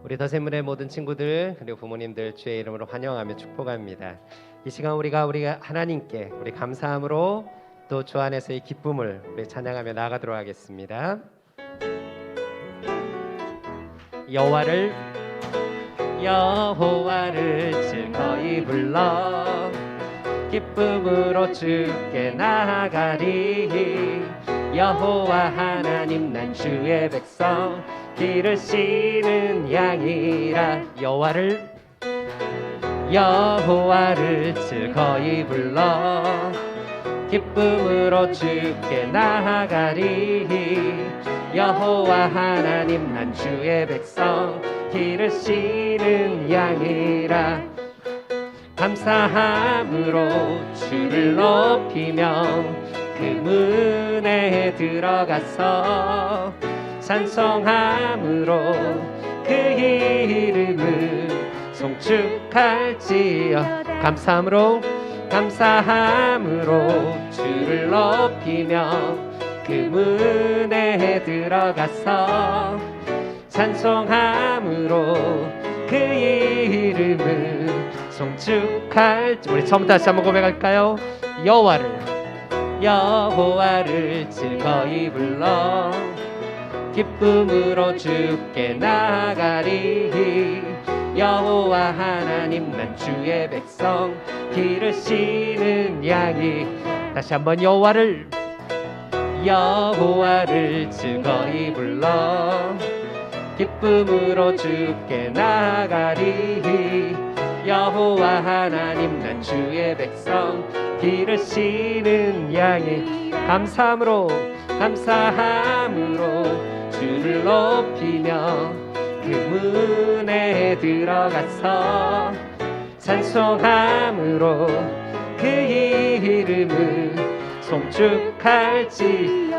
우리 더샘물의 모든 친구들 그리고 부모님들 주의 이름으로 환영하며 축복합니다. 이 시간 우리가 하나님께 우리 감사함으로 또 주 안에서의 기쁨을 우리 찬양하며 나아가도록 하겠습니다. 여호와를 즐거이 불러 기쁨으로 주께 나아가리. 여호와 하나님 난 주의 백성 기르시는 양이라. 여호와를 즐거이 불러 기쁨으로 주께 나아가리. 여호와 하나님 난 주의 백성 기르시는 양이라. 감사함으로 주를 높이며 그 문에 들어가서 찬송함으로 그 이름을 송축할지어. 감사함으로 주를 높이며 그 문에 들어가서 찬송함으로 그 이름을 송축할지. 우리 처음부터 다시 한번 고백할까요? 여호와를 즐거이 불러 기쁨으로 주께 나아가리. 여호와 하나님 난 주의 백성 기르시는 양이. 다시 한번 여호와를 즐거이 불러 기쁨으로 주께 나아가리. 여호와 하나님 난 주의 백성 기르시는 양이. 감사함으로 주를 높이며 그 문에 들어가서 찬송함으로 그 이름을 송축할지.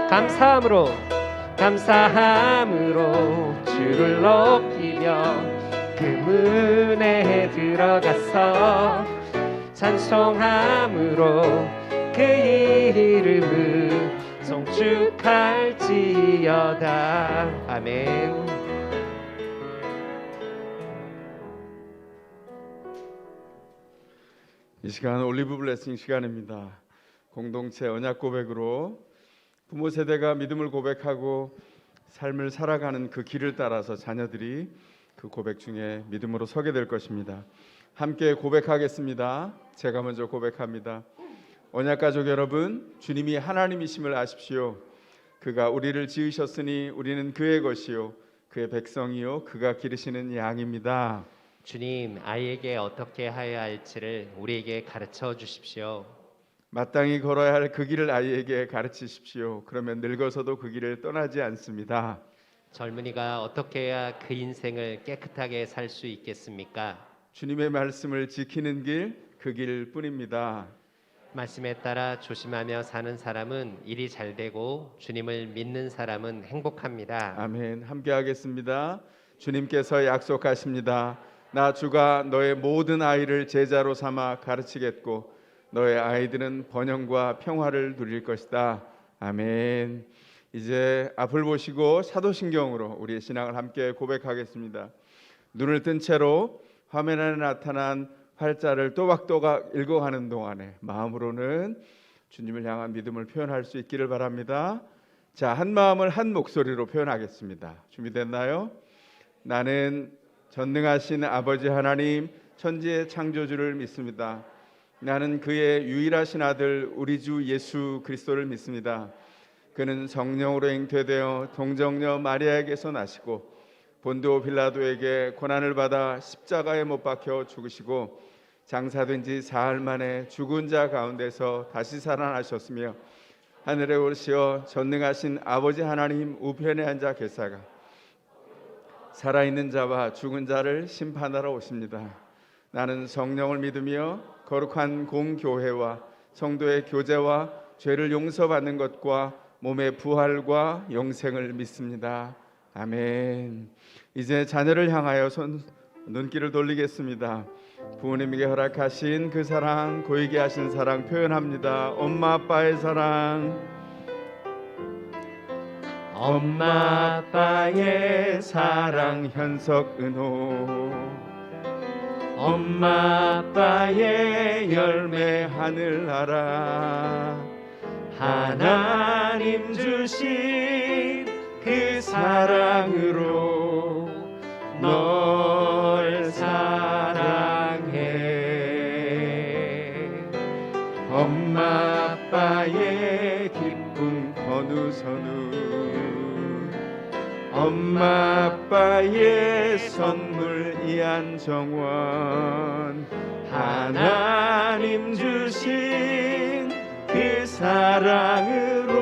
감사함으로 주를 높이며 그 문에 들어가서 찬송함으로 그 이름을 송축할지어다. 아멘. 이 시간 올리브 블레싱 시간입니다. 공동체 언약 고백으로 부모 세대가 믿음을 고백하고 삶을 살아가는 그 길을 따라서 자녀들이 그 고백 중에 믿음으로 서게 될 것입니다. 함께 고백하겠습니다. 제가 먼저 고백합니다. 언약 가족 여러분, 주님이 하나님이심을 아십시오. 그가 우리를 지으셨으니 우리는 그의 것이요 그의 백성이요 그가 기르시는 양입니다. 주님, 아이에게 어떻게 하여야 할지를 우리에게 가르쳐 주십시오. 마땅히 걸어야 할 그 길을 아이에게 가르치십시오. 그러면 늙어서도 그 길을 떠나지 않습니다. 젊은이가 어떻게 해야 그 인생을 깨끗하게 살 수 있겠습니까? 주님의 말씀을 지키는 길, 그 길뿐입니다. 말씀에 따라 조심하며 사는 사람은 일이 잘 되고 주님을 믿는 사람은 행복합니다. 아멘. 함께 하겠습니다. 주님께서 약속하십니다. 나 주가 너의 모든 아이를 제자로 삼아 가르치겠고 너의 아이들은 번영과 평화를 누릴 것이다. 아멘. 이제 앞을 보시고 사도신경으로 우리의 신앙을 함께 고백하겠습니다. 눈을 뜬 채로 화면에 나타난 활자를 또박또박 읽어가는 동안에 마음으로는 주님을 향한 믿음을 표현할 수 있기를 바랍니다. 자, 한 마음을 한 목소리로 표현하겠습니다. 준비됐나요? 나는 전능하신 아버지 하나님 천지의 창조주를 믿습니다. 나는 그의 유일하신 아들 우리 주 예수 그리스도를 믿습니다. 그는 성령으로 잉태되어 동정녀 마리아에게서 나시고 본도 빌라도에게 고난을 받아 십자가에 못 박혀 죽으시고 장사된 지 사흘 만에 죽은 자 가운데서 다시 살아나셨으며 하늘에 오르시어 전능하신 아버지 하나님 우편에 앉아 계사가 살아있는 자와 죽은 자를 심판하러 오십니다. 나는 성령을 믿으며 거룩한 공교회와 성도의 교제와 죄를 용서받는 것과 몸의 부활과 영생을 믿습니다. 아멘. 이제 자녀를 향하여 눈길을 돌리겠습니다. 부모님에게 허락하신 그 사랑, 고이게 하신 사랑 표현합니다. 엄마 아빠의 사랑. 엄마 아빠의 사랑 현석은호 엄마 아빠의 열매 하늘나라 하나님 주신 그 사랑으로 널 사랑해 엄마 아빠의 기쁨 건우선우 엄마 아빠의 선물 이안정원 하나님 주신 그 사랑으로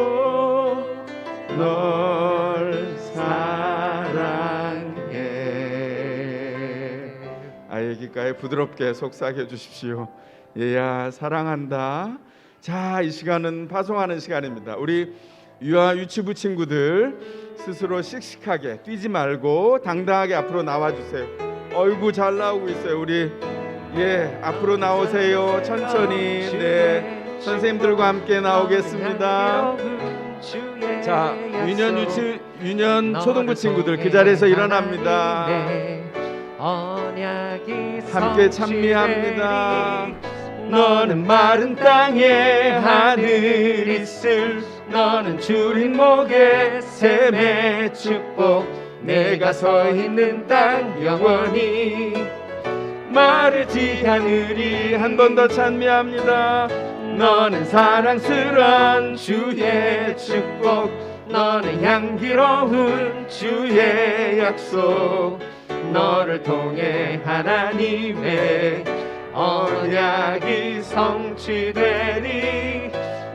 널 사랑해 아이 귓가에 부드럽게 속삭여 주십시오. 얘야 사랑한다. 자, 이 시간은 파송하는 시간입니다. 우리 유아 유치부 친구들 스스로 씩씩하게 뛰지 말고 당당하게 앞으로 나와주세요. 어이구 잘 나오고 있어요. 우리 앞으로 나오세요. 천천히. 네, 선생님들과 함께 나오겠습니다. 자, 유년 초등부 친구들 그 자리에서 일어납니다. 함께 찬미합니다. 너는 마른 땅에 하늘 있을 너는 주린 목에 샘의 축복 내가 서 있는 땅 영원히 마르지 않으리. 한 번 더 찬미합니다. 너는 사랑스러운 주의 축복 너는 향기로운 주의 약속 너를 통해 하나님의 언약이 성취되리.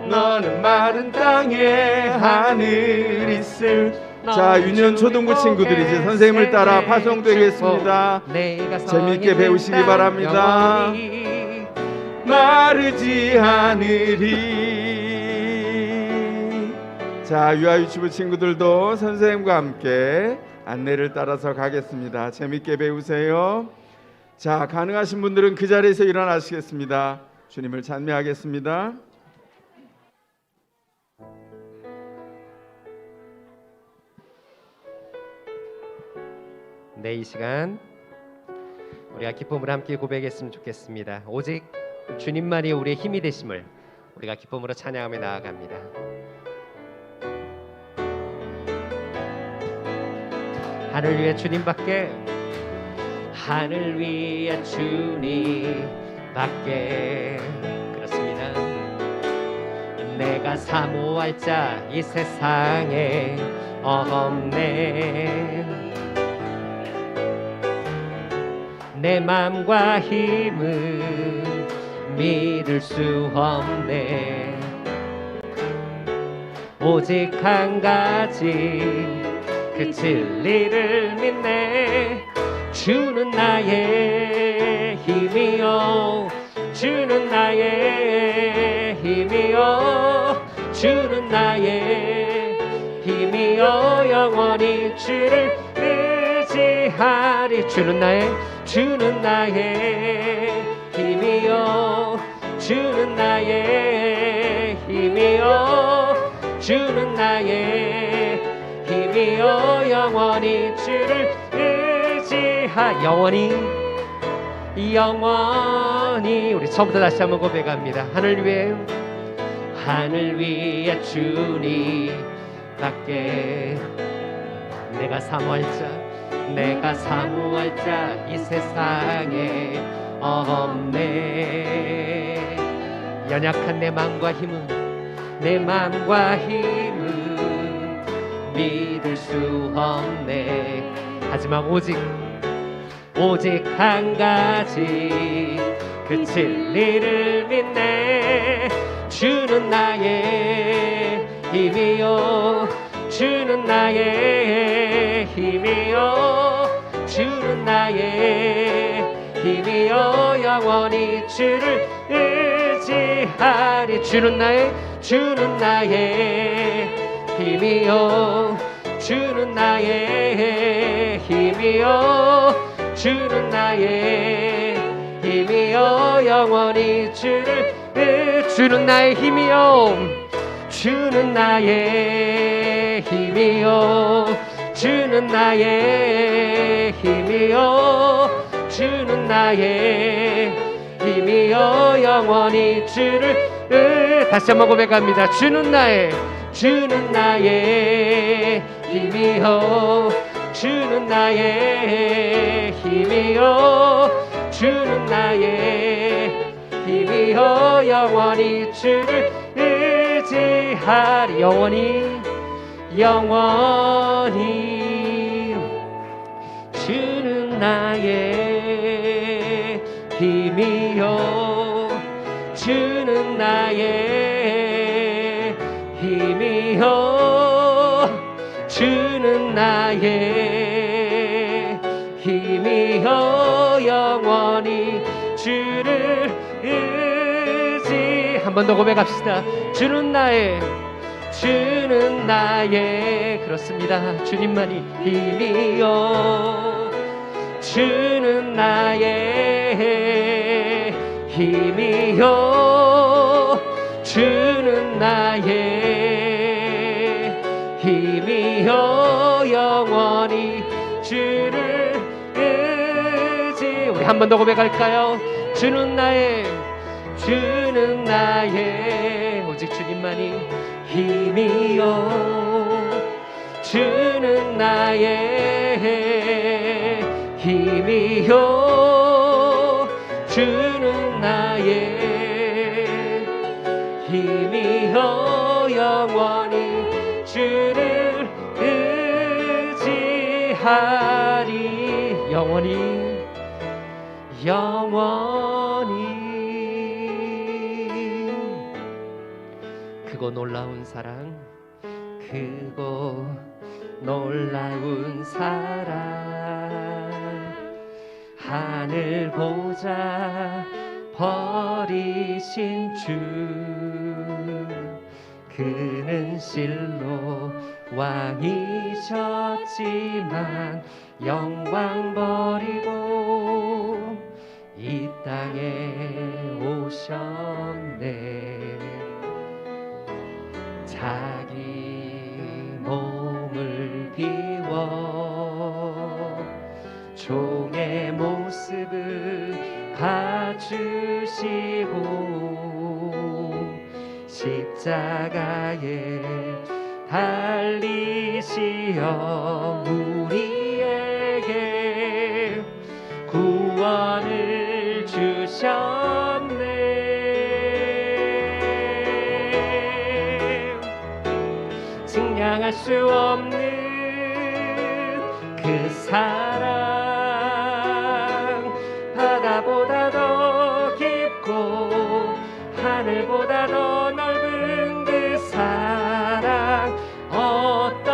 너는 마른 땅에 하늘 있을. 자, 유년 초등부 친구들이 이제 선생님을 따라 파송되겠습니다. 재미있게 배우시기 바랍니다. 마르지 않으리. 자, 유아 유치부 친구들도 선생님과 함께 안내를 따라서 가겠습니다. 재미있게 배우세요. 자, 가능하신 분들은 그 자리에서 일어나시겠습니다. 주님을 찬미하겠습니다. 네, 이 시간 우리가 기쁨으로 함께 고백했으면 좋겠습니다. 오직 주님만이 우리의 힘이 되심을 우리가 기쁨으로 찬양하며 나아갑니다. 하늘 위에 주님밖에 하늘 위에 주님밖에 그렇습니다. 내가 사모할 자 이 세상에 없네. 내 맘과 힘은 믿을 수 없네. 오직 한 가지 그 진리를 믿네. 주는 나의 힘이요 주는 나의 힘이요 주는 나의 힘이요 영원히 주를 의지하리. 주는 나의 힘이요 주는 나의 힘이요 주는 나의 힘이요 영원히 주를 영원히 우리 처음부터 다시 한번 고백합니다. 하늘 위에 주님밖에 내가 사모할 자 이 세상에 없네. 연약한 내 맘과 힘은 믿을 수 없네. 하지만 오직 한 가지 그 진리를 믿네. 주는 나의 힘이요 주는 나의 힘이요 주는 나의 힘이요 영원히 주를 의지하리. 주는 나의 힘이요 주는 나의 힘이요 주는 나의 힘이요 영원히 주는 나의 힘이요 주는 나의 나의 힘이요 주는 나의 힘이요 주는 나의 힘이요 영원히 주를 다시 한번 고백합니다. 주는 나의 힘이요 주는 나의 힘이요 주는 나의 힘이요 영원히 주를 의지하리 영원히 주는 나의 힘이요 주는 나의 힘이요 주는 나의 힘이요 영원히 주를 의지 한 번 더 고백합시다. 주는 나의 그렇습니다. 주님만이 힘이요 주는 나의 힘이요 주는 나의 힘이요 영원히 주를 의지 우리 한 번 더 고백할까요? 주는 나의 오직 주님만이 힘이요 주는 나의 힘이요 주는 나의 힘이요 영원히 주를 의지하리 영원히 크고 놀라운 사랑 크고 놀라운 사랑 하늘 보좌 버리신 주 그는 실로 왕이셨지만 영광 버리고 이 땅에 오셨네 자기 몸을 비워 종의 모습을 갖추시고 십자가에 달리시어 우리에게 구원을 주셨네 증량할 수 없는 그 사랑 바다보다 더 깊고 하늘보다 더 넓은 그 사랑 어떤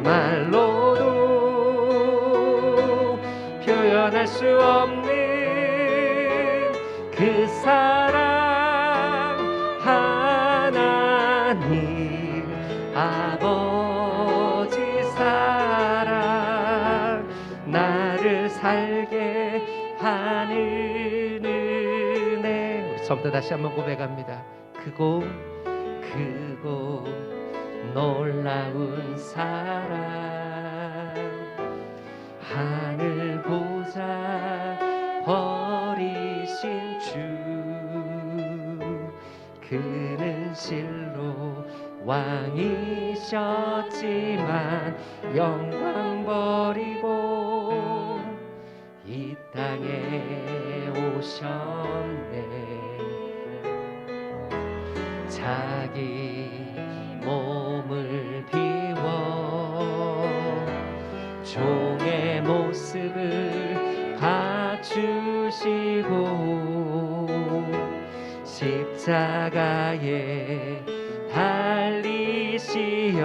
말로도 표현할 수 없는 그 사랑 하나님 아버지 사랑 나를 살게 하는 은혜 우리 처음부터 다시 한번 고백합니다. 크고 놀라운 사랑 하늘 보좌 버리신 주 그는 실로 왕이셨지만 영광 버리고 이 땅에 오셨네 자기 몸을 비워 종의 모습을 갖추시고 십자가에 달리시어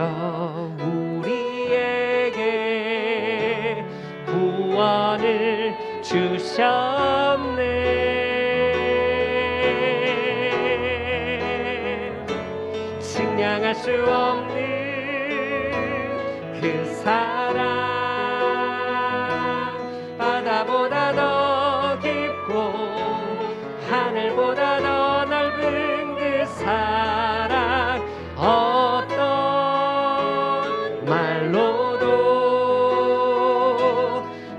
우리에게 구원을 주셨네 측량할 수 없는 그 사랑 바다보다 더 깊고 하늘보다 더 넓은 그 사랑 어떤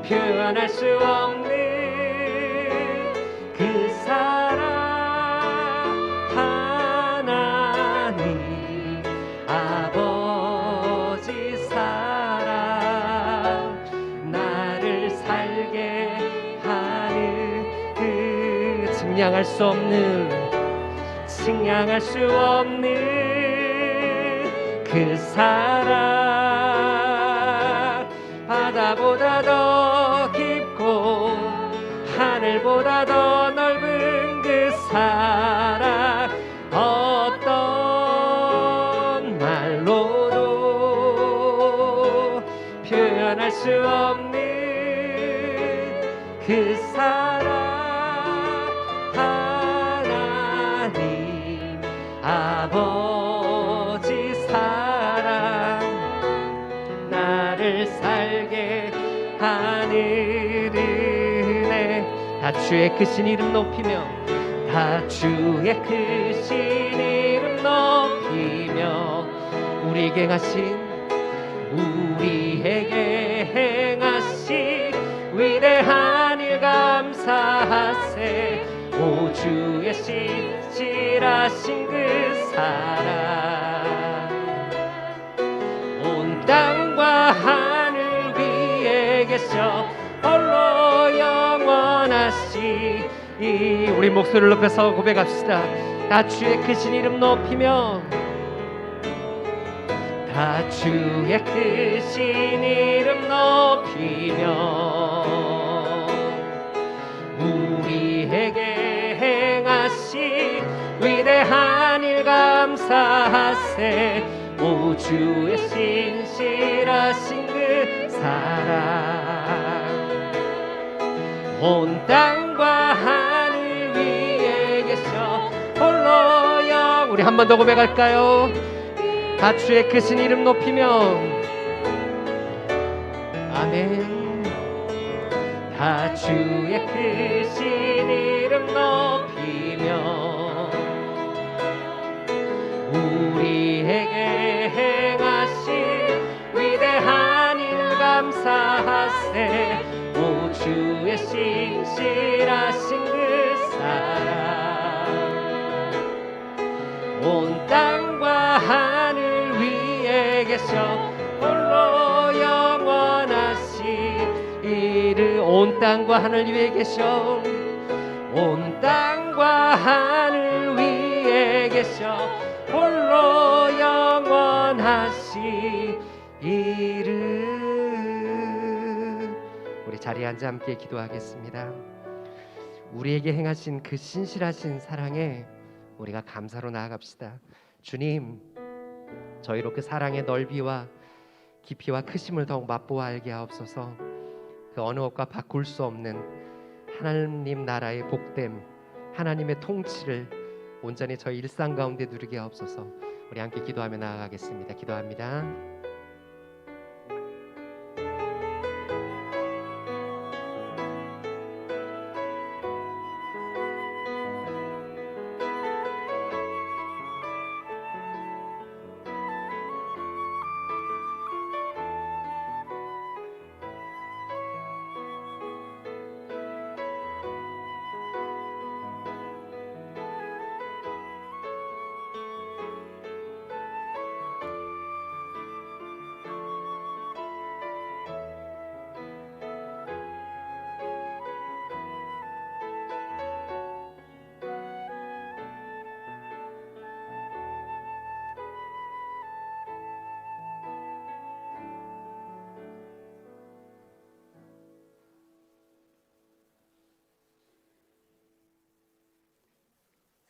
표현할 수 없는 그 사랑 하나님 아버지 사랑 나를 살게 하는 그 측량할 수 없는 그 사랑 바다보다 더 깊고 하늘보다 더 넓은 그 사랑 어떤 말로도 표현할 수 없는 그 사랑 하나님 아버지 사랑 나를 살게 하는 은혜 다 주의 크신 이름 높이며 다 주의 크신 이름 높이며 우리에게 행하신 위대한 일 감사하세 오 주의 신실하신 그 사랑 온 땅과 하늘 위에 계셔 홀로 영원하시 우리 목소리를 높여서 고백합시다. 다 주의 크신 이름 높이며 다 주의 크신 이름 높이며 우리에게 행하신 위대한 일 감사하세 오 주의 신실하신 그 사랑 온 땅과 하늘 위에 계셔 홀로 우리 한 번 더 고백할까요? 다 주의 크신 이름 높이며 아멘 다 주의 크신 이름 높이며 우리에게 행하신 위대한 일 감사하세 오 주의 신실하신 그 사랑 온 땅과 하늘 위에 계셔 홀로 영원하신 이름 온 땅과 하늘 위에 계셔 온 땅과 하늘 위에 계셔 홀로 영원하신 이름 우리 자리에 앉아 함께 기도하겠습니다. 우리에게 행하신 그 신실하신 사랑에 우리가 감사로 나아갑시다. 주님 저희로 그 사랑의 넓이와 깊이와 크심을 더욱 맛보아 알게 하옵소서. 그 어느 것과 바꿀 수 없는 하나님 나라의 복됨 하나님의 통치를 온전히 저희 일상 가운데 누리게 하옵소서. 우리 함께 기도하며 나아가겠습니다. 기도합니다.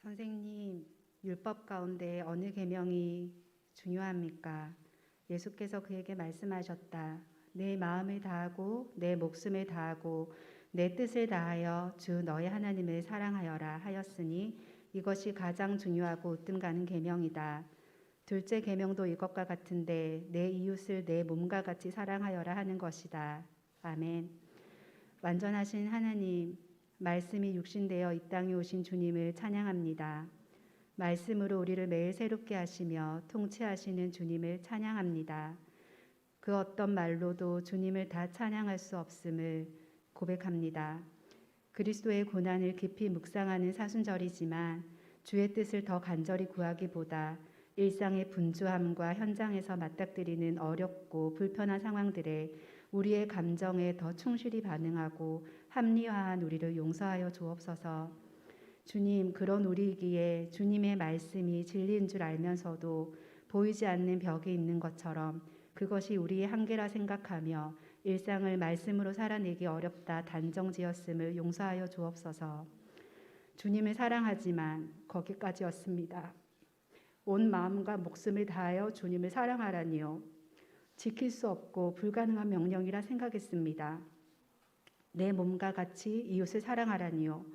선생님, 율법 가운데 어느 계명이 중요합니까? 예수께서 그에게 말씀하셨다. 내 마음을 다하고 내 목숨을 다하고 내 뜻을 다하여 주 너의 하나님을 사랑하여라 하였으니 이것이 가장 중요하고 으뜸 가는 계명이다. 둘째 계명도 이것과 같은데 내 이웃을 내 몸과 같이 사랑하여라 하는 것이다. 아멘. 완전하신 하나님, 말씀이 육신되어 이 땅에 오신 주님을 찬양합니다. 말씀으로 우리를 매일 새롭게 하시며 통치하시는 주님을 찬양합니다. 그 어떤 말로도 주님을 다 찬양할 수 없음을 고백합니다. 그리스도의 고난을 깊이 묵상하는 사순절이지만 주의 뜻을 더 간절히 구하기보다 일상의 분주함과 현장에서 맞닥뜨리는 어렵고 불편한 상황들에 우리의 감정에 더 충실히 반응하고 합리화한 우리를 용서하여 주옵소서. 주님, 그런 우리이기에 주님의 말씀이 진리인 줄 알면서도 보이지 않는 벽이 있는 것처럼 그것이 우리의 한계라 생각하며 일상을 말씀으로 살아내기 어렵다 단정지었음을 용서하여 주옵소서. 주님을 사랑하지만 거기까지였습니다. 온 마음과 목숨을 다하여 주님을 사랑하라니요. 지킬 수 없고 불가능한 명령이라 생각했습니다. 내 몸과 같이 이웃을 사랑하라니요.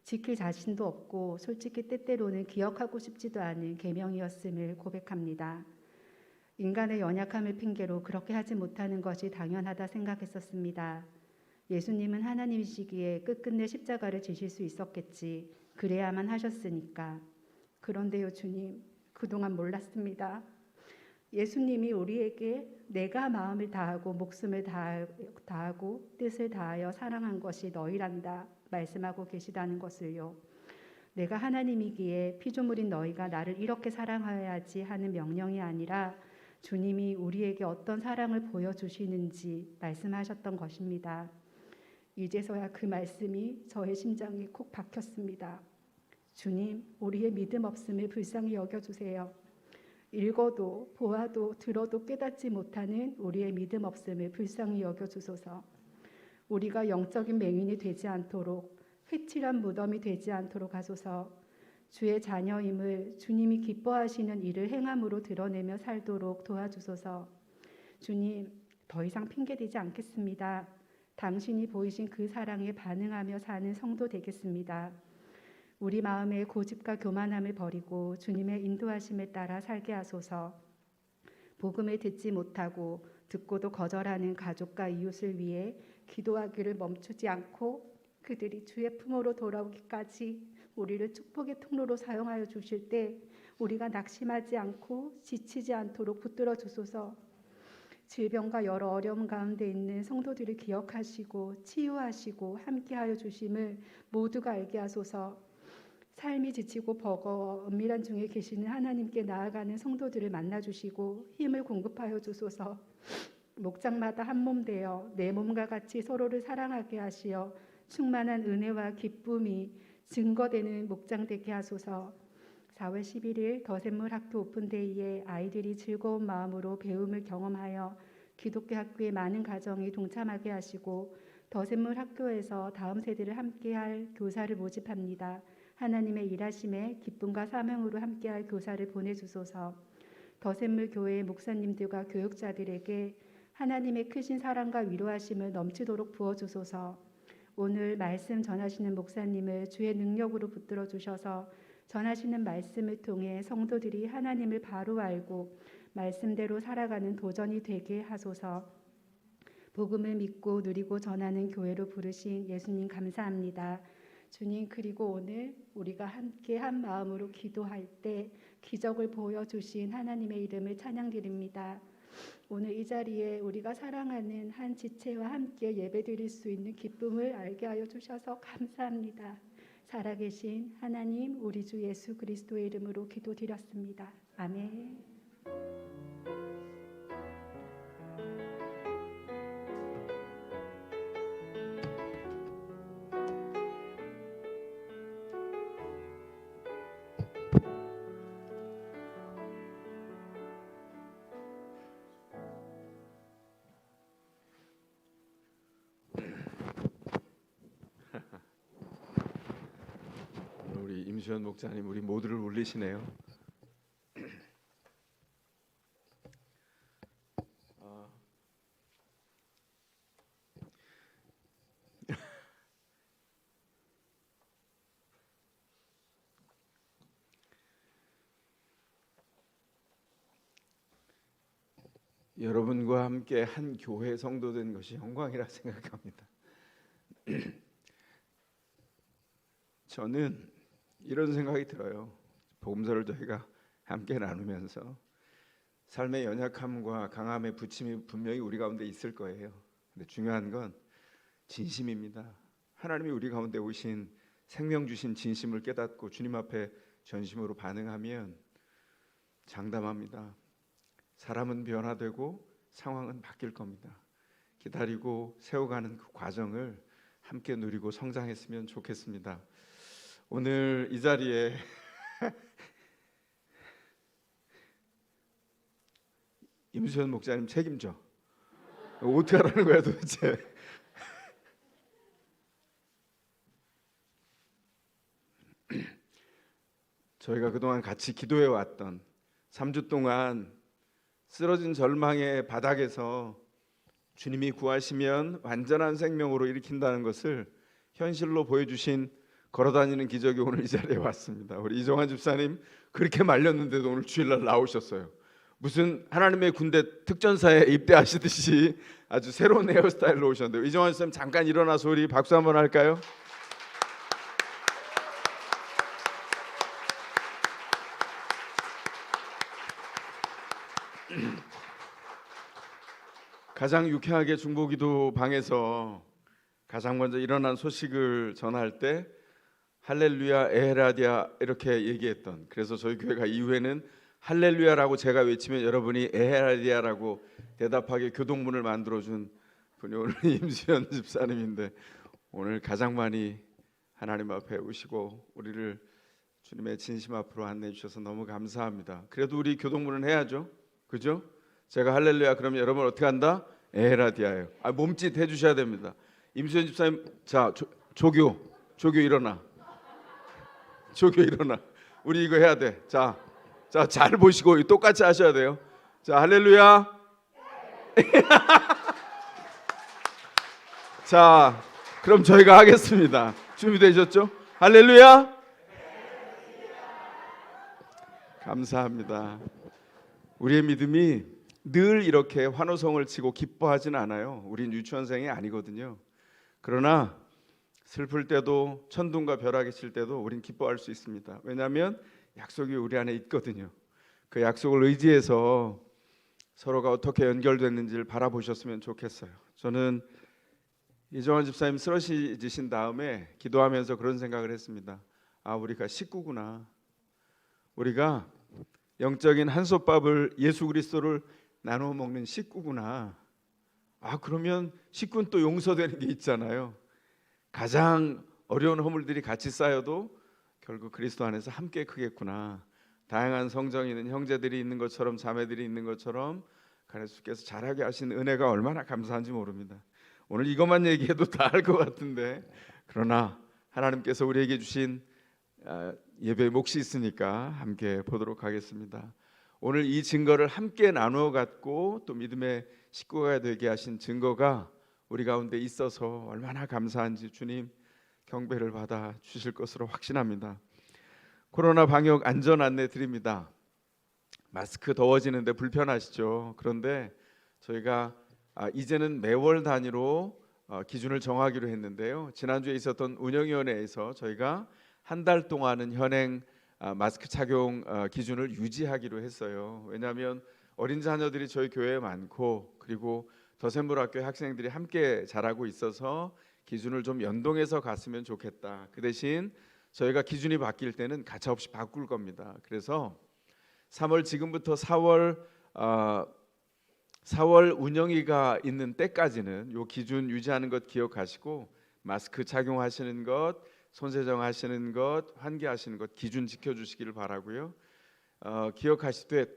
지킬 자신도 없고 솔직히 때때로는 기억하고 싶지도 않은 계명이었음을 고백합니다. 인간의 연약함을 핑계로 그렇게 하지 못하는 것이 당연하다 생각했었습니다. 예수님은 하나님이시기에 끝끝내 십자가를 지실 수 있었겠지. 그래야만 하셨으니까. 그런데요, 주님, 그동안 몰랐습니다. 예수님이 우리에게 내가 마음을 다하고 목숨을 다하고 뜻을 다하여 사랑한 것이 너희란다 말씀하고 계시다는 것을요. 내가 하나님이기에 피조물인 너희가 나를 이렇게 사랑해야지 하는 명령이 아니라 주님이 우리에게 어떤 사랑을 보여주시는지 말씀하셨던 것입니다. 이제서야 그 말씀이 저의 심장에 콕 박혔습니다. 주님, 우리의 믿음 없음을 불쌍히 여겨주세요. 읽어도 보아도 들어도 깨닫지 못하는 우리의 믿음 없음을 불쌍히 여겨주소서. 우리가 영적인 맹인이 되지 않도록 회칠한 무덤이 되지 않도록 하소서. 주의 자녀임을 주님이 기뻐하시는 일을 행함으로 드러내며 살도록 도와주소서. 주님, 더 이상 핑계대지 않겠습니다. 당신이 보이신 그 사랑에 반응하며 사는 성도 되겠습니다. 우리 마음의 고집과 교만함을 버리고 주님의 인도하심에 따라 살게 하소서. 복음을 듣지 못하고 듣고도 거절하는 가족과 이웃을 위해 기도하기를 멈추지 않고 그들이 주의 품으로 돌아오기까지 우리를 축복의 통로로 사용하여 주실 때 우리가 낙심하지 않고 지치지 않도록 붙들어 주소서. 질병과 여러 어려움 가운데 있는 성도들을 기억하시고 치유하시고 함께하여 주심을 모두가 알게 하소서. 삶이 지치고 버거워 은밀한 중에 계시는 하나님께 나아가는 성도들을 만나주시고 힘을 공급하여 주소서. 목장마다 한 몸 되어 내 몸과 같이 서로를 사랑하게 하시어 충만한 은혜와 기쁨이 증거되는 목장 되게 하소서. 4월 11일 더샘물 학교 오픈데이에 아이들이 즐거운 마음으로 배움을 경험하여 기독교 학교의 많은 가정이 동참하게 하시고 더샘물 학교에서 다음 세대를 함께할 교사를 모집합니다. 하나님의 일하심에 기쁨과 사명으로 함께할 교사를 보내주소서. 더샘물 교회의 목사님들과 교육자들에게 하나님의 크신 사랑과 위로하심을 넘치도록 부어주소서. 오늘 말씀 전하시는 목사님을 주의 능력으로 붙들어 주셔서 전하시는 말씀을 통해 성도들이 하나님을 바로 알고 말씀대로 살아가는 도전이 되게 하소서. 복음을 믿고 누리고 전하는 교회로 부르신 예수님 감사합니다. 주님, 그리고 오늘 우리가 함께 한 마음으로 기도할 때 기적을 보여주신 하나님의 이름을 찬양드립니다. 오늘 이 자리에 우리가 사랑하는 한 지체와 함께 예배드릴 수 있는 기쁨을 알게 하여 주셔서 감사합니다. 살아계신 하나님, 우리 주 예수 그리스도의 이름으로 기도드렸습니다. 아멘. 우리 임수현 목사님 우리 모두를 울리시네요. 여러분과 함께 한 교회 성도 된 것이 영광이라 생각합니다. 저는 이런 생각이 들어요. 복음서를 저희가 함께 나누면서 삶의 연약함과 강함의 부침이 분명히 우리 가운데 있을 거예요. 근데 중요한 건 진심입니다. 하나님이 우리 가운데 오신 생명 주신 진심을 깨닫고 주님 앞에 전심으로 반응하면 장담합니다. 사람은 변화되고 상황은 바뀔 겁니다. 기다리고 세워가는 그 과정을 함께 누리고 성장했으면 좋겠습니다. 오늘 이 자리에 임수현 목사님 책임져. 어떻게 하라는 거야 도대체? 저희가 그동안 같이 기도해 왔던 3주 동안 쓰러진 절망의 바닥에서 주님이 구하시면 완전한 생명으로 일으킨다는 것을 현실로 보여주신 걸어다니는 기적이 오늘 이 자리에 왔습니다. 우리 이정환 집사님 그렇게 말렸는데도 오늘 주일날 나오셨어요. 무슨 하나님의 군대 특전사에 입대하시듯이 아주 새로운 헤어스타일로 오셨는데 이정환 집사님 잠깐 일어나서 우리 박수 한번 할까요? 가장 유쾌하게 중보기도 방에서 가장 먼저 일어난 소식을 전할 때 할렐루야 에헤라디아 이렇게 얘기했던, 그래서 저희 교회가 이후에는 할렐루야라고 제가 외치면 여러분이 에헤라디아라고 대답하게 교동문을 만들어준 분이 오늘 임수현 집사님인데 오늘 가장 많이 하나님 앞에 오시고 우리를 주님의 진심 앞으로 안내해 주셔서 너무 감사합니다. 그래도 우리 교동문은 해야죠, 그죠? 제가 할렐루야 그러면 여러분 어떻게 한다? 에헤라디아예요. 몸짓 해주셔야 됩니다. 임수현 집사님, 자 조교 일어나. 조교 일어나. 우리 이거 해야 돼. 자 잘 보시고 똑같이 하셔야 돼요. 자 할렐루야. 자 그럼 저희가 하겠습니다. 준비되셨죠? 할렐루야. 감사합니다. 우리의 믿음이 늘 이렇게 환호성을 치고 기뻐하지는 않아요. 우린 유치원생이 아니거든요. 그러나 슬플 때도 천둥과 벼락이 칠 때도 우린 기뻐할 수 있습니다. 왜냐하면 약속이 우리 안에 있거든요. 그 약속을 의지해서 서로가 어떻게 연결됐는지를 바라보셨으면 좋겠어요. 저는 이정환 집사님 쓰러지신 다음에 기도하면서 그런 생각을 했습니다. 우리가 식구구나. 우리가 영적인 한솥밥을 예수 그리스도를 나누어 먹는 식구구나. 그러면 식구는 또 용서되는 게 있잖아요. 가장 어려운 허물들이 같이 쌓여도 결국 그리스도 안에서 함께 크겠구나. 다양한 성정이 있는 형제들이 있는 것처럼 자매들이 있는 것처럼 그리스도께서 잘하게 하신 은혜가 얼마나 감사한지 모릅니다. 오늘 이것만 얘기해도 다 알 것 같은데, 그러나 하나님께서 우리에게 주신 예배의 몫이 있으니까 함께 보도록 하겠습니다. 오늘 이 증거를 함께 나누어 갖고 또 믿음의 식구가 되게 하신 증거가 우리 가운데 있어서 얼마나 감사한지 주님 경배를 받아 주실 것으로 확신합니다. 코로나 방역 안전 안내 드립니다. 마스크 더워지는데 불편하시죠? 그런데 저희가 이제는 매월 단위로 기준을 정하기로 했는데요. 지난주에 있었던 운영위원회에서 저희가 한 달 동안은 현행 마스크 착용 기준을 유지하기로 했어요. 왜냐하면 어린 자녀들이 저희 교회에 많고 그리고 더샘물학교 학생들이 함께 자라고 있어서 기준을 좀 연동해서 갔으면 좋겠다. 그 대신 저희가 기준이 바뀔 때는 가차없이 바꿀 겁니다. 그래서 3월 지금부터 4월 운영위가 있는 때까지는 요 기준 유지하는 것 기억하시고 마스크 착용하시는 것, 손세정 하시는 것, 환기하시는 것 기준 지켜주시기를 바라고요. 기억하시되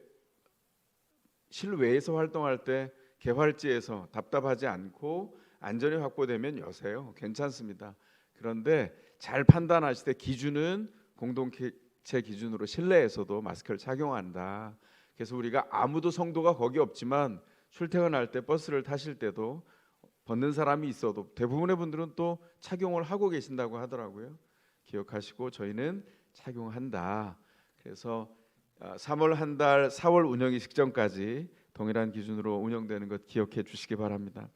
실외에서 활동할 때 개활지에서 답답하지 않고 안전이 확보되면 여세요. 괜찮습니다. 그런데 잘 판단하실 때 기준은 공동체 기준으로 실내에서도 마스크를 착용한다. 그래서 우리가 아무도 성도가 거기 없지만 출퇴근할 때 버스를 타실 때도 벗는 사람이 있어도 대부분의 분들은 또 착용을 하고 계신다고 하더라고요. 기억하시고 저희는 착용한다. 그래서 3월 한 달 4월 운영이 직전까지 동일한 기준으로 운영되는 것 기억해 주시기 바랍니다.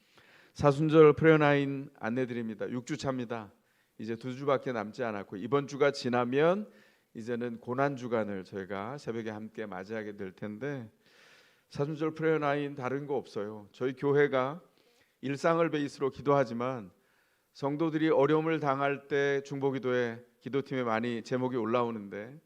사순절 프레어나인 안내드립니다. 6주 차입니다. 이제 2주밖에 남지 않았고 이번 주가 지나면 이제는 고난 주간을 저희가 새벽에 함께 맞이하게 될 텐데 사순절 프레어 나인 다른 거 없어요. 저희 교회가 일상을 베이스로 기도하지만 성도들이 어려움을 당할 때 중보기도에 기도팀에 많이 제목이 올라오는데,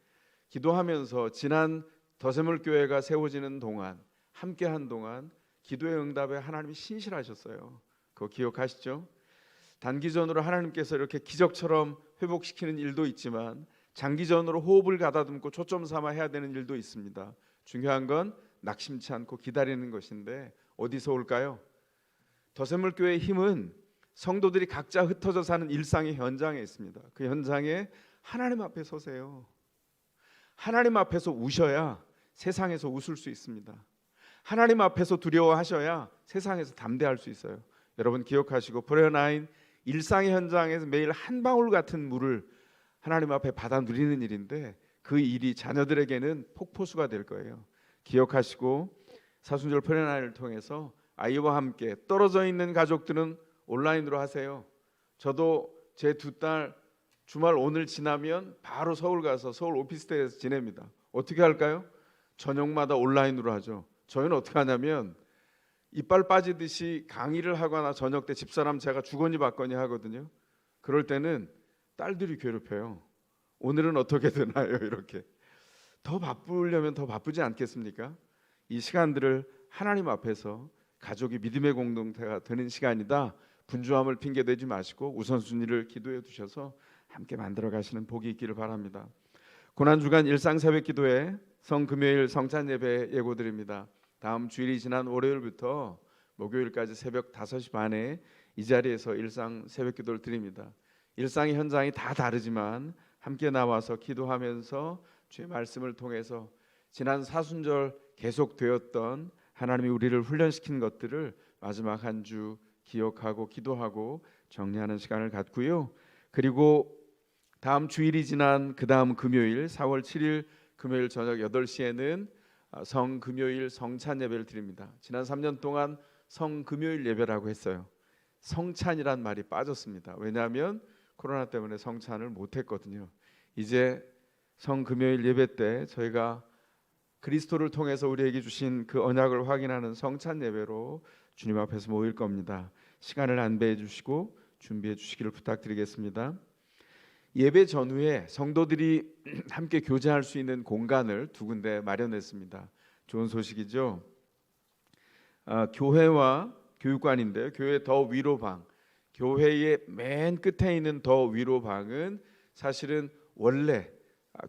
기도하면서 지난 더세물 교회가 세워지는 동안, 함께한 동안 기도의 응답에 하나님이 신실하셨어요. 그거 기억하시죠? 단기전으로 하나님께서 이렇게 기적처럼 회복시키는 일도 있지만 장기전으로 호흡을 가다듬고 초점 삼아 해야 되는 일도 있습니다. 중요한 건 낙심치 않고 기다리는 것인데, 어디서 올까요? 더세물 교회의 힘은 성도들이 각자 흩어져 사는 일상의 현장에 있습니다. 그 현장에 하나님 앞에 서세요. 하나님 앞에서 우셔야 세상에서 웃을 수 있습니다. 하나님 앞에서 두려워하셔야 세상에서 담대할 수 있어요. 여러분 기억하시고, 프레어 나인 일상의 현장에서 매일 한 방울 같은 물을 하나님 앞에 받아 누리는 일인데, 그 일이 자녀들에게는 폭포수가 될 거예요. 기억하시고, 사순절 프레어 나인을 통해서 아이와 함께 떨어져 있는 가족들은 온라인으로 하세요. 저도 제 두 딸 주말 오늘 지나면 바로 서울 가서 서울 오피스텔에서 지냅니다. 어떻게 할까요? 저녁마다 온라인으로 하죠. 저희는 어떻게 하냐면 이빨 빠지듯이 강의를 하거나 저녁 때 집사람 제가 주거니 받거니 하거든요. 그럴 때는 딸들이 괴롭혀요. 오늘은 어떻게 되나요? 이렇게. 더 바쁘려면 더 바쁘지 않겠습니까? 이 시간들을 하나님 앞에서 가족이 믿음의 공동체가 되는 시간이다, 분주함을 핑계대지 마시고 우선순위를 기도해 두셔서 함께 만들어 가시는 복이 있기를 바랍니다. 고난주간 일상 새벽 기도회 성금요일 성찬 예배 예고드립니다. 다음 주일이 지난 월요일부터 목요일까지 새벽 5시 반에 이 자리에서 일상 새벽 기도를 드립니다. 일상의 현장이 다 다르지만 함께 나와서 기도하면서 주의 말씀을 통해서 지난 사순절 계속되었던 하나님이 우리를 훈련시킨 것들을 마지막 한 주 기억하고 기도하고 정리하는 시간을 갖고요. 그리고 다음 주일이 지난 그 다음 금요일 4월 7일 금요일 저녁 8시에는 성금요일 성찬 예배를 드립니다. 지난 3년 동안 성금요일 예배라고 했어요. 성찬이란 말이 빠졌습니다. 왜냐하면 코로나 때문에 성찬을 못했거든요. 이제 성금요일 예배 때 저희가 그리스도를 통해서 우리에게 주신 그 언약을 확인하는 성찬 예배로 주님 앞에서 모일 겁니다. 시간을 안배해 주시고 준비해 주시기를 부탁드리겠습니다. 예배 전후에 성도들이 함께 교제할 수 있는 공간을 두 군데 마련했습니다. 좋은 소식이죠. 교회와 교육관인데요. 교회 더 위로 방, 교회의 맨 끝에 있는 더 위로 방은 사실은 원래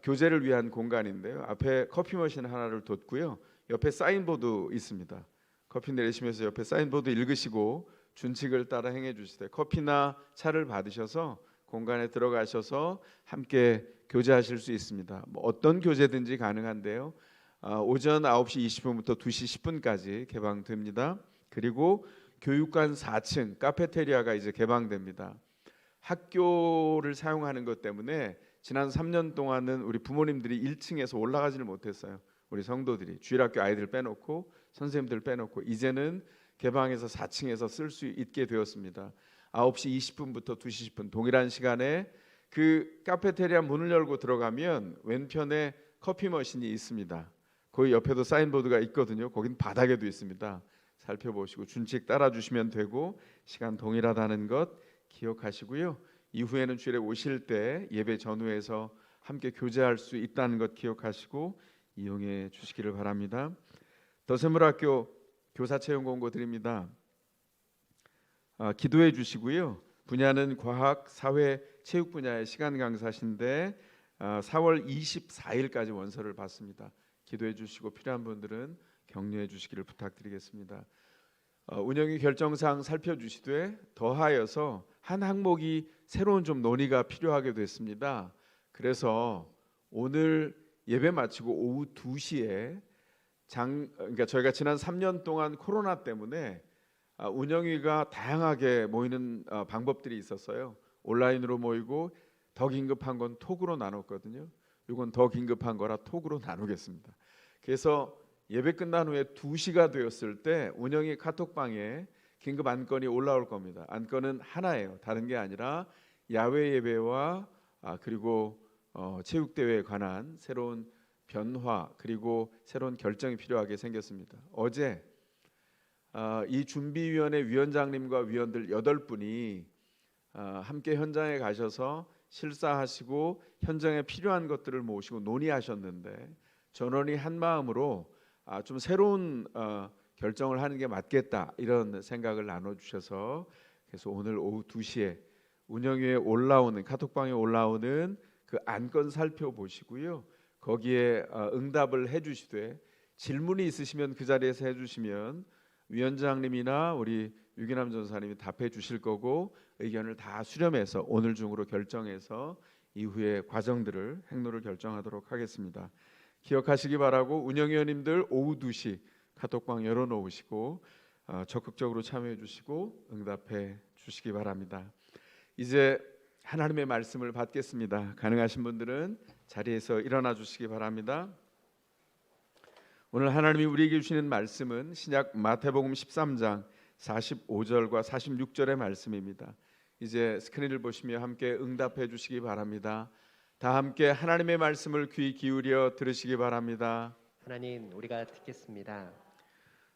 교제를 위한 공간인데요. 앞에 커피 머신 하나를 뒀고요. 옆에 사인보드 있습니다. 커피 내리시면서 옆에 사인보드 읽으시고 준칙을 따라 행해 주시되 커피나 차를 받으셔서 공간에 들어가셔서 함께 교제하실 수 있습니다. 뭐 어떤 교제든지 가능한데요. 오전 9시 20분부터 2시 10분까지 개방됩니다. 그리고 교육관 4층 카페테리아가 이제 개방됩니다. 학교를 사용하는 것 때문에 지난 3년 동안은 우리 부모님들이 1층에서 올라가지를 못했어요. 우리 성도들이 주일학교 아이들 빼놓고 선생님들 빼놓고 이제는 개방해서 4층에서 쓸 수 있게 되었습니다. 9시 20분부터 2시 10분 동일한 시간에 그 카페테리아 문을 열고 들어가면 왼편에 커피 머신이 있습니다. 거기 옆에도 사인보드가 있거든요. 거긴 바닥에도 있습니다. 살펴보시고 준칙 따라주시면 되고 시간 동일하다는 것 기억하시고요. 이후에는 주일에 오실 때 예배 전후에서 함께 교제할 수 있다는 것 기억하시고 이용해 주시기를 바랍니다. 더세물학교 교사채용 공고 드립니다. 기도해 주시고요. 분야는 과학, 사회, 체육 분야의 시간 강사신데 4월 24일까지 원서를 받습니다. 기도해 주시고 필요한 분들은 격려해 주시기를 부탁드리겠습니다. 운영위 결정사항 살펴주시되 더하여서 한 항목이 새로운 좀 논의가 필요하게 됐습니다. 그래서 오늘 예배 마치고 오후 2시에 그러니까 저희가 지난 3년 동안 코로나 때문에 운영위가 다양하게 모이는 방법들이 있었어요. 온라인으로 모이고 더 긴급한 건 톡으로 나눴거든요. 이건 더 긴급한 거라 톡으로 나누겠습니다. 그래서 예배 끝난 후에 2시가 되었을 때 운영위 카톡방에 긴급 안건이 올라올 겁니다. 안건은 하나예요. 다른 게 아니라 야외 예배와 그리고 체육대회에 관한 새로운 변화 그리고 새로운 결정이 필요하게 생겼습니다. 어제 이 준비위원회 위원장님과 위원들 8분이 함께 현장에 가셔서 실사하시고 현장에 필요한 것들을 모시고 논의하셨는데 전원이 한 마음으로 좀 새로운 결정을 하는 게 맞겠다 이런 생각을 나눠주셔서 그래서 오늘 오후 2시에 운영위에 올라오는 카톡방에 올라오는 그 안건 살펴보시고요. 거기에 응답을 해주시되 질문이 있으시면 그 자리에서 해주시면 위원장님이나 우리 유기남 전사님이 답해 주실 거고 의견을 다 수렴해서 오늘 중으로 결정해서 이후의 과정들을 행로를 결정하도록 하겠습니다. 기억하시기 바라고 운영위원님들 오후 2시 카톡방 열어놓으시고 적극적으로 참여해 주시고 응답해 주시기 바랍니다. 이제 하나님의 말씀을 받겠습니다. 가능하신 분들은 자리에서 일어나 주시기 바랍니다. 오늘 하나님이 우리에게 주시는 말씀은 신약 마태복음 13장 45절과 46절의 말씀입니다. 이제 스크린을 보시며 함께 응답해 주시기 바랍니다. 다 함께 하나님의 말씀을 귀 기울여 들으시기 바랍니다. 하나님, 우리가 듣겠습니다.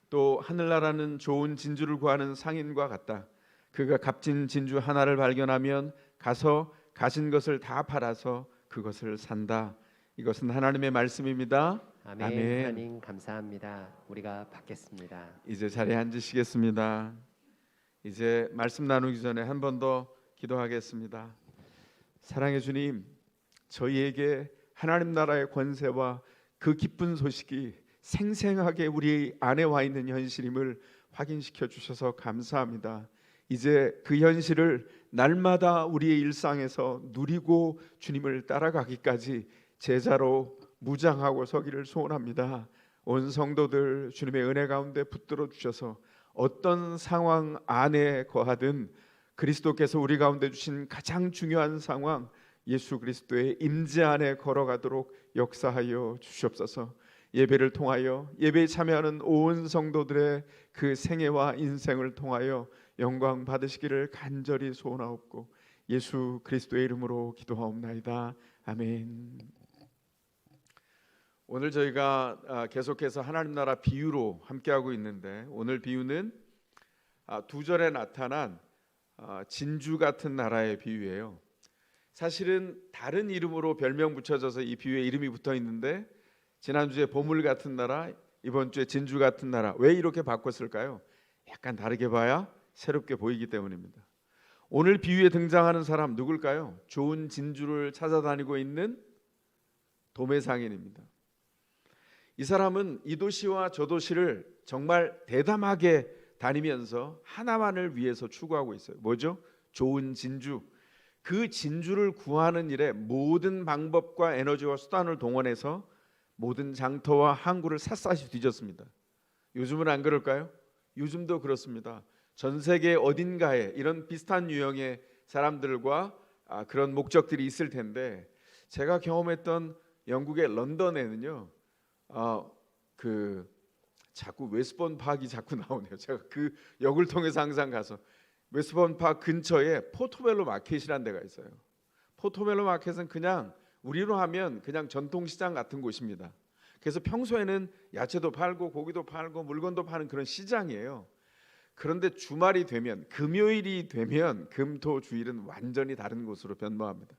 또 하늘나라는 좋은 진주를 구하는 상인과 같다. 그가 값진 진주 하나를 발견하면 가서 가진 것을 다 팔아서 그것을 산다. 이것은 하나님의 말씀입니다. 아멘. 아멘. 하나님 감사합니다. 우리가 받겠습니다. 이제 자리에 앉으시겠습니다. 이제 말씀 나누기 전에 한 번 더 기도하겠습니다. 사랑의 주님, 저희에게 하나님 나라의 권세와 그 기쁜 소식이 생생하게 우리 안에 와 있는 현실임을 확인시켜 주셔서 감사합니다. 이제 그 현실을 날마다 우리의 일상에서 누리고 주님을 따라가기까지 제자로 무장하고 서기를 소원합니다. 온 성도들 주님의 은혜 가운데 붙들어 주셔서 어떤 상황 안에 거하든 그리스도께서 우리 가운데 주신 가장 중요한 상황 예수 그리스도의 임재 안에 걸어가도록 역사하여 주시옵소서. 예배를 통하여 예배에 참여하는 온 성도들의 그 생애와 인생을 통하여 영광 받으시기를 간절히 소원하옵고 예수 그리스도의 이름으로 기도하옵나이다. 아멘. 오늘 저희가 계속해서 하나님 나라 비유로 함께하고 있는데 오늘 비유는 2절에 나타난 진주 같은 나라의 비유예요. 사실은 다른 이름으로 별명 붙여져서 이 비유에 이름이 붙어 있는데 지난주에 보물 같은 나라, 이번 주에 진주 같은 나라. 왜 이렇게 바꿨을까요? 약간 다르게 봐야 새롭게 보이기 때문입니다. 오늘 비유에 등장하는 사람 누굴까요? 좋은 진주를 찾아다니고 있는 도매상인입니다. 이 사람은 이 도시와 저 도시를 정말 대담하게 다니면서 하나만을 위해서 추구하고 있어요. 뭐죠? 좋은 진주. 그 진주를 구하는 일에 모든 방법과 에너지와 수단을 동원해서 모든 장터와 항구를 샅샅이 뒤졌습니다. 요즘은 안 그럴까요? 요즘도 그렇습니다. 전 세계 어딘가에 이런 비슷한 유형의 사람들과 그런 목적들이 있을 텐데 제가 경험했던 영국의 런던에는요. 자꾸 웨스트본 파크가 자꾸 나오네요. 제가 그 역을 통해서 항상 가서 웨스트본 파크 근처에 포토벨로 마켓이라는 데가 있어요. 포토벨로 마켓은 그냥 우리로 하면 그냥 전통시장 같은 곳입니다. 그래서 평소에는 야채도 팔고 고기도 팔고 물건도 파는 그런 시장이에요. 그런데 주말이 되면 금요일이 되면 금토주일은 완전히 다른 곳으로 변모합니다.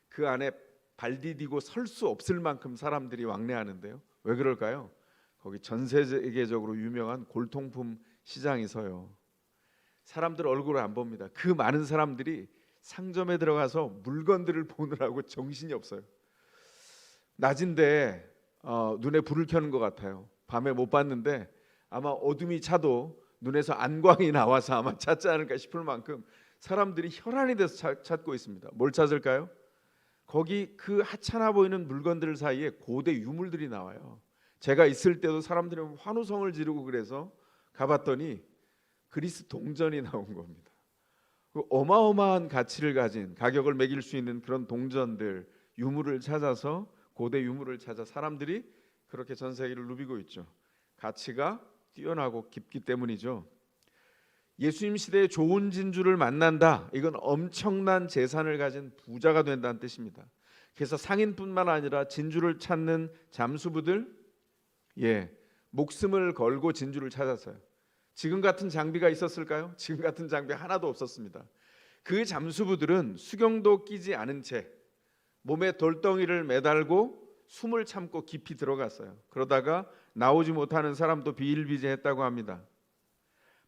그 안에 발 디디고 설 수 없을 만큼 사람들이 왕래하는데요. 왜 그럴까요? 거기 전 세계적으로 유명한 골통품 시장이 서요. 사람들 얼굴을 안 봅니다. 그 많은 사람들이 상점에 들어가서 물건들을 보느라고 정신이 없어요. 낮인데 눈에 불을 켜는 것 같아요. 밤에 못 봤는데 아마 어둠이 차도 눈에서 안광이 나와서 아마 찾지 않을까 싶을 만큼 사람들이 혈안이 돼서 찾고 있습니다. 뭘 찾을까요? 거기 그 하찮아 보이는 물건들 사이에 고대 유물들이 나와요. 제가 있을 때도 사람들이 환호성을 지르고 그래서 가봤더니 그리스 동전이 나온 겁니다. 어마어마한 가치를 가진 가격을 매길 수 있는 그런 동전들, 유물을 찾아서 고대 유물을 찾아 사람들이 그렇게 전 세계를 누비고 있죠. 가치가 뛰어나고 깊기 때문이죠. 예수님 시대에 좋은 진주를 만난다. 이건 엄청난 재산을 가진 부자가 된다는 뜻입니다. 그래서 상인뿐만 아니라 진주를 찾는 잠수부들, 목숨을 걸고 진주를 찾았어요. 지금 같은 장비가 있었을까요? 지금 같은 장비 하나도 없었습니다. 그 잠수부들은 수경도 끼지 않은 채 몸에 돌덩이를 매달고 숨을 참고 깊이 들어갔어요. 그러다가 나오지 못하는 사람도 비일비재했다고 합니다.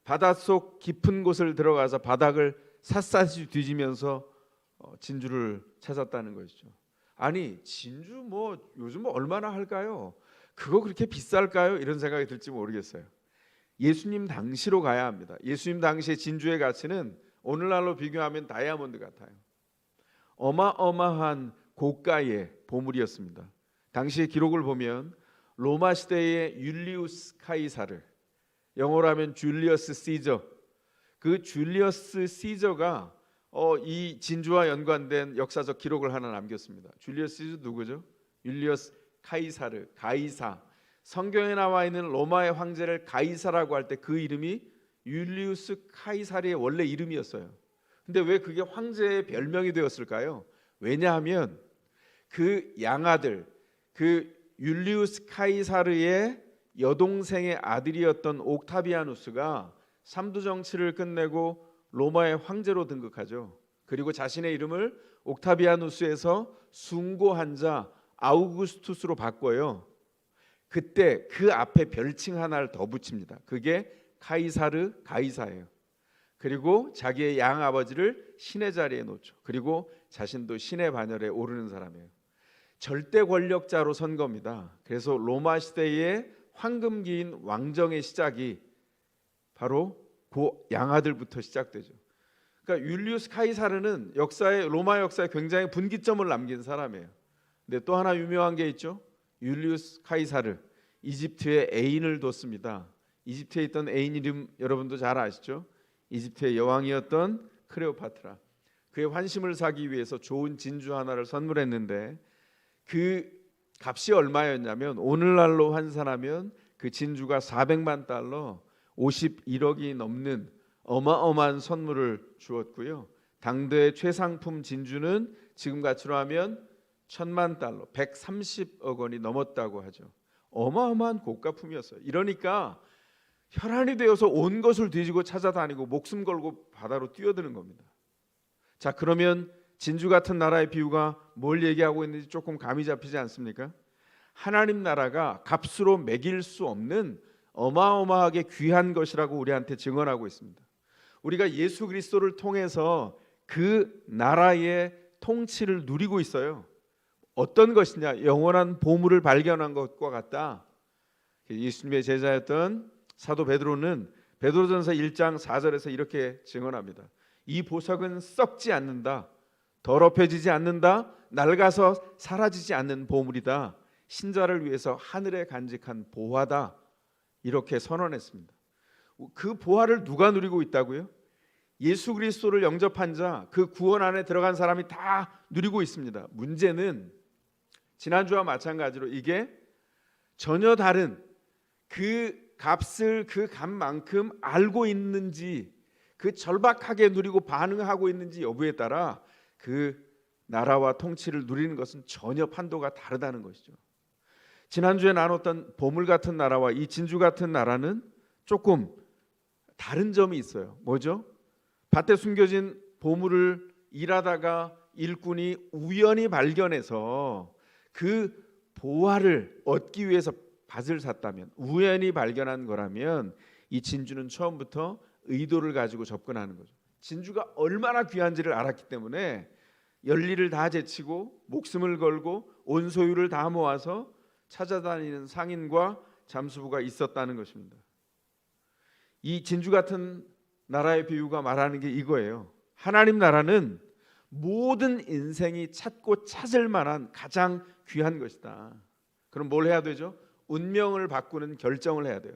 바닷속 깊은 곳을 들어가서 바닥을 샅샅이 뒤지면서 진주를 찾았다는 것이죠. 아니, 진주 요즘 얼마나 할까요? 그거 그렇게 비쌀까요? 이런 생각이 들지 모르겠어요. 예수님 당시로 가야 합니다. 예수님 당시의 진주의 가치는 오늘날로 비교하면 다이아몬드 같아요. 어마어마한 고가의 보물이었습니다. 당시의 기록을 보면 로마 시대의 율리우스 카이사르, 영어로 하면 줄리어스 시저, 그 줄리어스 시저가 이 진주와 연관된 역사적 기록을 하나 남겼습니다. 줄리어스 시저 누구죠? 율리어스 카이사르, 가이사. 성경에 나와 있는 로마의 황제를 가이사라고 할 때 그 이름이 율리우스 카이사르의 원래 이름이었어요. 근데 왜 그게 황제의 별명이 되었을까요? 왜냐하면 그 양아들, 그 율리우스 카이사르의 여동생의 아들이었던 옥타비아누스가 삼두 정치를 끝내고 로마의 황제로 등극하죠. 그리고 자신의 이름을 옥타비아누스에서 숭고한 자 아우구스투스로 바꿔요. 그때 그 앞에 별칭 하나를 더 붙입니다. 그게 카이사르 가이사예요. 그리고 자기의 양아버지를 신의 자리에 놓죠. 그리고 자신도 신의 반열에 오르는 사람이에요. 절대 권력자로 선 겁니다. 그래서 로마 시대의 황금기인 왕정의 시작이 바로 그 양아들부터 시작되죠. 그러니까 율리우스 카이사르는 로마 역사에 굉장히 분기점을 남긴 사람이에요. 근데 또 하나 유명한 게 있죠. 율리우스 카이사르 이집트에 애인을 뒀습니다. 이집트에 있던 애인 이름 여러분도 잘 아시죠? 이집트의 여왕이었던 클레오파트라. 그의 환심을 사기 위해서 좋은 진주 하나를 선물했는데 그 값이 얼마였냐면 오늘날로 환산하면 그 진주가 400만 달러, 51억이 넘는 어마어마한 선물을 주었고요. 당대의 최상품 진주는 지금 가치로 하면 1000만 달러, 130억 원이 넘었다고 하죠. 어마어마한 고가품이었어요. 이러니까 혈안이 되어서 온 것을 뒤지고 찾아다니고 목숨 걸고 바다로 뛰어드는 겁니다. 자, 그러면 진주 같은 나라의 비유가 뭘 얘기하고 있는지 조금 감이 잡히지 않습니까? 하나님 나라가 값으로 매길 수 없는 어마어마하게 귀한 것이라고 우리한테 증언하고 있습니다. 우리가 예수 그리스도를 통해서 그 나라의 통치를 누리고 있어요. 어떤 것이냐? 영원한 보물을 발견한 것과 같다. 예수님의 제자였던 사도 베드로는 베드로전서 1장 4절에서 이렇게 증언합니다. 이 보석은 썩지 않는다. 더럽혀지지 않는다. 낡아서 사라지지 않는 보물이다. 신자를 위해서 하늘에 간직한 보화다. 이렇게 선언했습니다. 그 보화를 누가 누리고 있다고요? 예수 그리스도를 영접한 자, 그 구원 안에 들어간 사람이 다 누리고 있습니다. 문제는 지난주와 마찬가지로 이게 전혀 다른 그 값을 그 값만큼 알고 있는지, 그 절박하게 누리고 반응하고 있는지 여부에 따라 그 나라와 통치를 누리는 것은 전혀 판도가 다르다는 것이죠. 지난주에 나눴던 보물 같은 나라와 이 진주 같은 나라는 조금 다른 점이 있어요. 뭐죠? 밭에 숨겨진 보물을 일하다가 일꾼이 우연히 발견해서 그 보화를 얻기 위해서 밭을 샀다면, 우연히 발견한 거라면 이 진주는 처음부터 의도를 가지고 접근하는 거죠. 진주가 얼마나 귀한지를 알았기 때문에 열리를 다 제치고 목숨을 걸고 온 소유를 다 모아서 찾아다니는 상인과 잠수부가 있었다는 것입니다. 이 진주 같은 나라의 비유가 말하는 게 이거예요. 하나님 나라는 모든 인생이 찾고 찾을 만한 가장 귀한 것이다. 그럼 뭘 해야 되죠? 운명을 바꾸는 결정을 해야 돼요.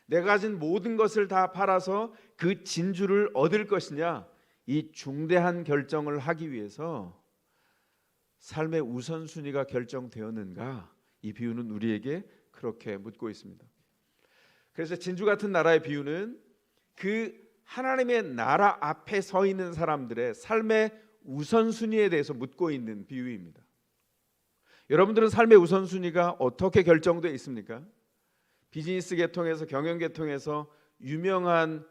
내가 가진 모든 것을 다 팔아서 그 진주를 얻을 것이냐, 이 중대한 결정을 하기 위해서 삶의 우선순위가 결정되었는가? 이 비유는 우리에게 그렇게 묻고 있습니다. 그래서 진주 같은 나라의 비유는 그 하나님의 나라 앞에 서 있는 사람들의 삶의 우선순위에 대해서 묻고 있는 비유입니다. 여러분들은 삶의 우선순위가 어떻게 결정되어 있습니까? 비즈니스 계통에서 경영 계통에서 유명한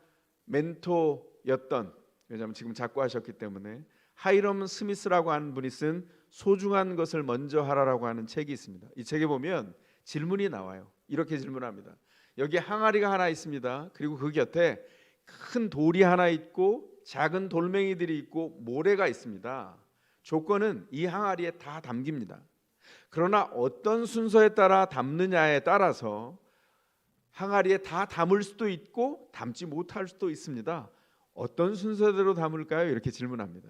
멘토였던, 왜냐하면 지금 작고하셨기 때문에, 하이럼 스미스라고 하는 분이 쓴 소중한 것을 먼저 하라라고 하는 책이 있습니다. 이 책에 보면 질문이 나와요. 이렇게 질문합니다. 여기 항아리가 하나 있습니다. 그리고 그 곁에 큰 돌이 하나 있고 작은 돌멩이들이 있고 모래가 있습니다. 조건은 이 항아리에 다 담깁니다. 그러나 어떤 순서에 따라 담느냐에 따라서 항아리에 다 담을 수도 있고 담지 못할 수도 있습니다. 어떤 순서대로 담을까요? 이렇게 질문합니다.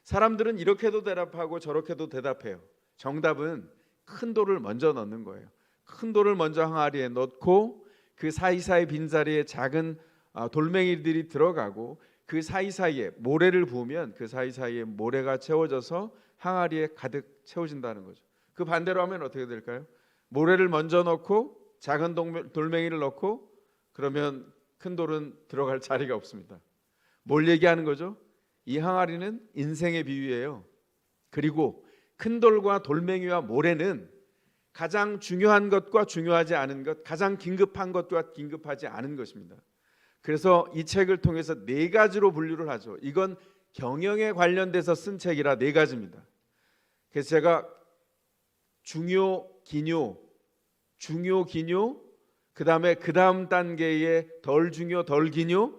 사람들은 이렇게도 대답하고 저렇게도 대답해요. 정답은 큰 돌을 먼저 넣는 거예요. 큰 돌을 먼저 항아리에 넣고 그 사이사이 빈자리에 작은 돌멩이들이 들어가고 그 사이사이에 모래를 부으면 그 사이사이에 모래가 채워져서 항아리에 가득 채워진다는 거죠. 그 반대로 하면 어떻게 될까요? 모래를 먼저 넣고 작은 돌멩이를 넣고 그러면 큰 돌은 들어갈 자리가 없습니다. 뭘 얘기하는 거죠? 이 항아리는 인생의 비유예요. 그리고 큰 돌과 돌멩이와 모래는 가장 중요한 것과 중요하지 않은 것, 가장 긴급한 것과 긴급하지 않은 것입니다. 그래서 이 책을 통해서 4가지로 분류를 하죠. 이건 경영에 관련돼서 쓴 책이라 4가지입니다. 그래서 제가 중요, 기뇨, 그 다음 단계의 덜 중요, 덜 기뇨,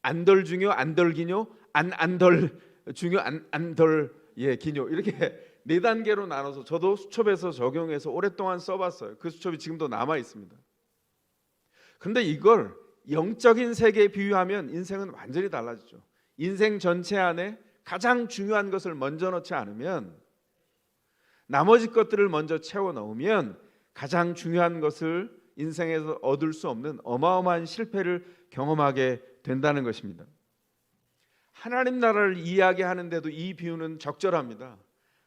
안 덜 중요, 안 덜 기뇨, 안 덜 중요, 안 덜 기뇨, 이렇게 4단계로 나눠서 저도 수첩에서 적용해서 오랫동안 써봤어요. 그 수첩이 지금도 남아 있습니다. 그런데 이걸 영적인 세계에 비유하면 인생은 완전히 달라지죠. 인생 전체 안에 가장 중요한 것을 먼저 넣지 않으면, 나머지 것들을 먼저 채워 넣으면 가장 중요한 것을 인생에서 얻을 수 없는 어마어마한 실패를 경험하게 된다는 것입니다. 하나님 나라를 이야기하는데도 이 비유는 적절합니다.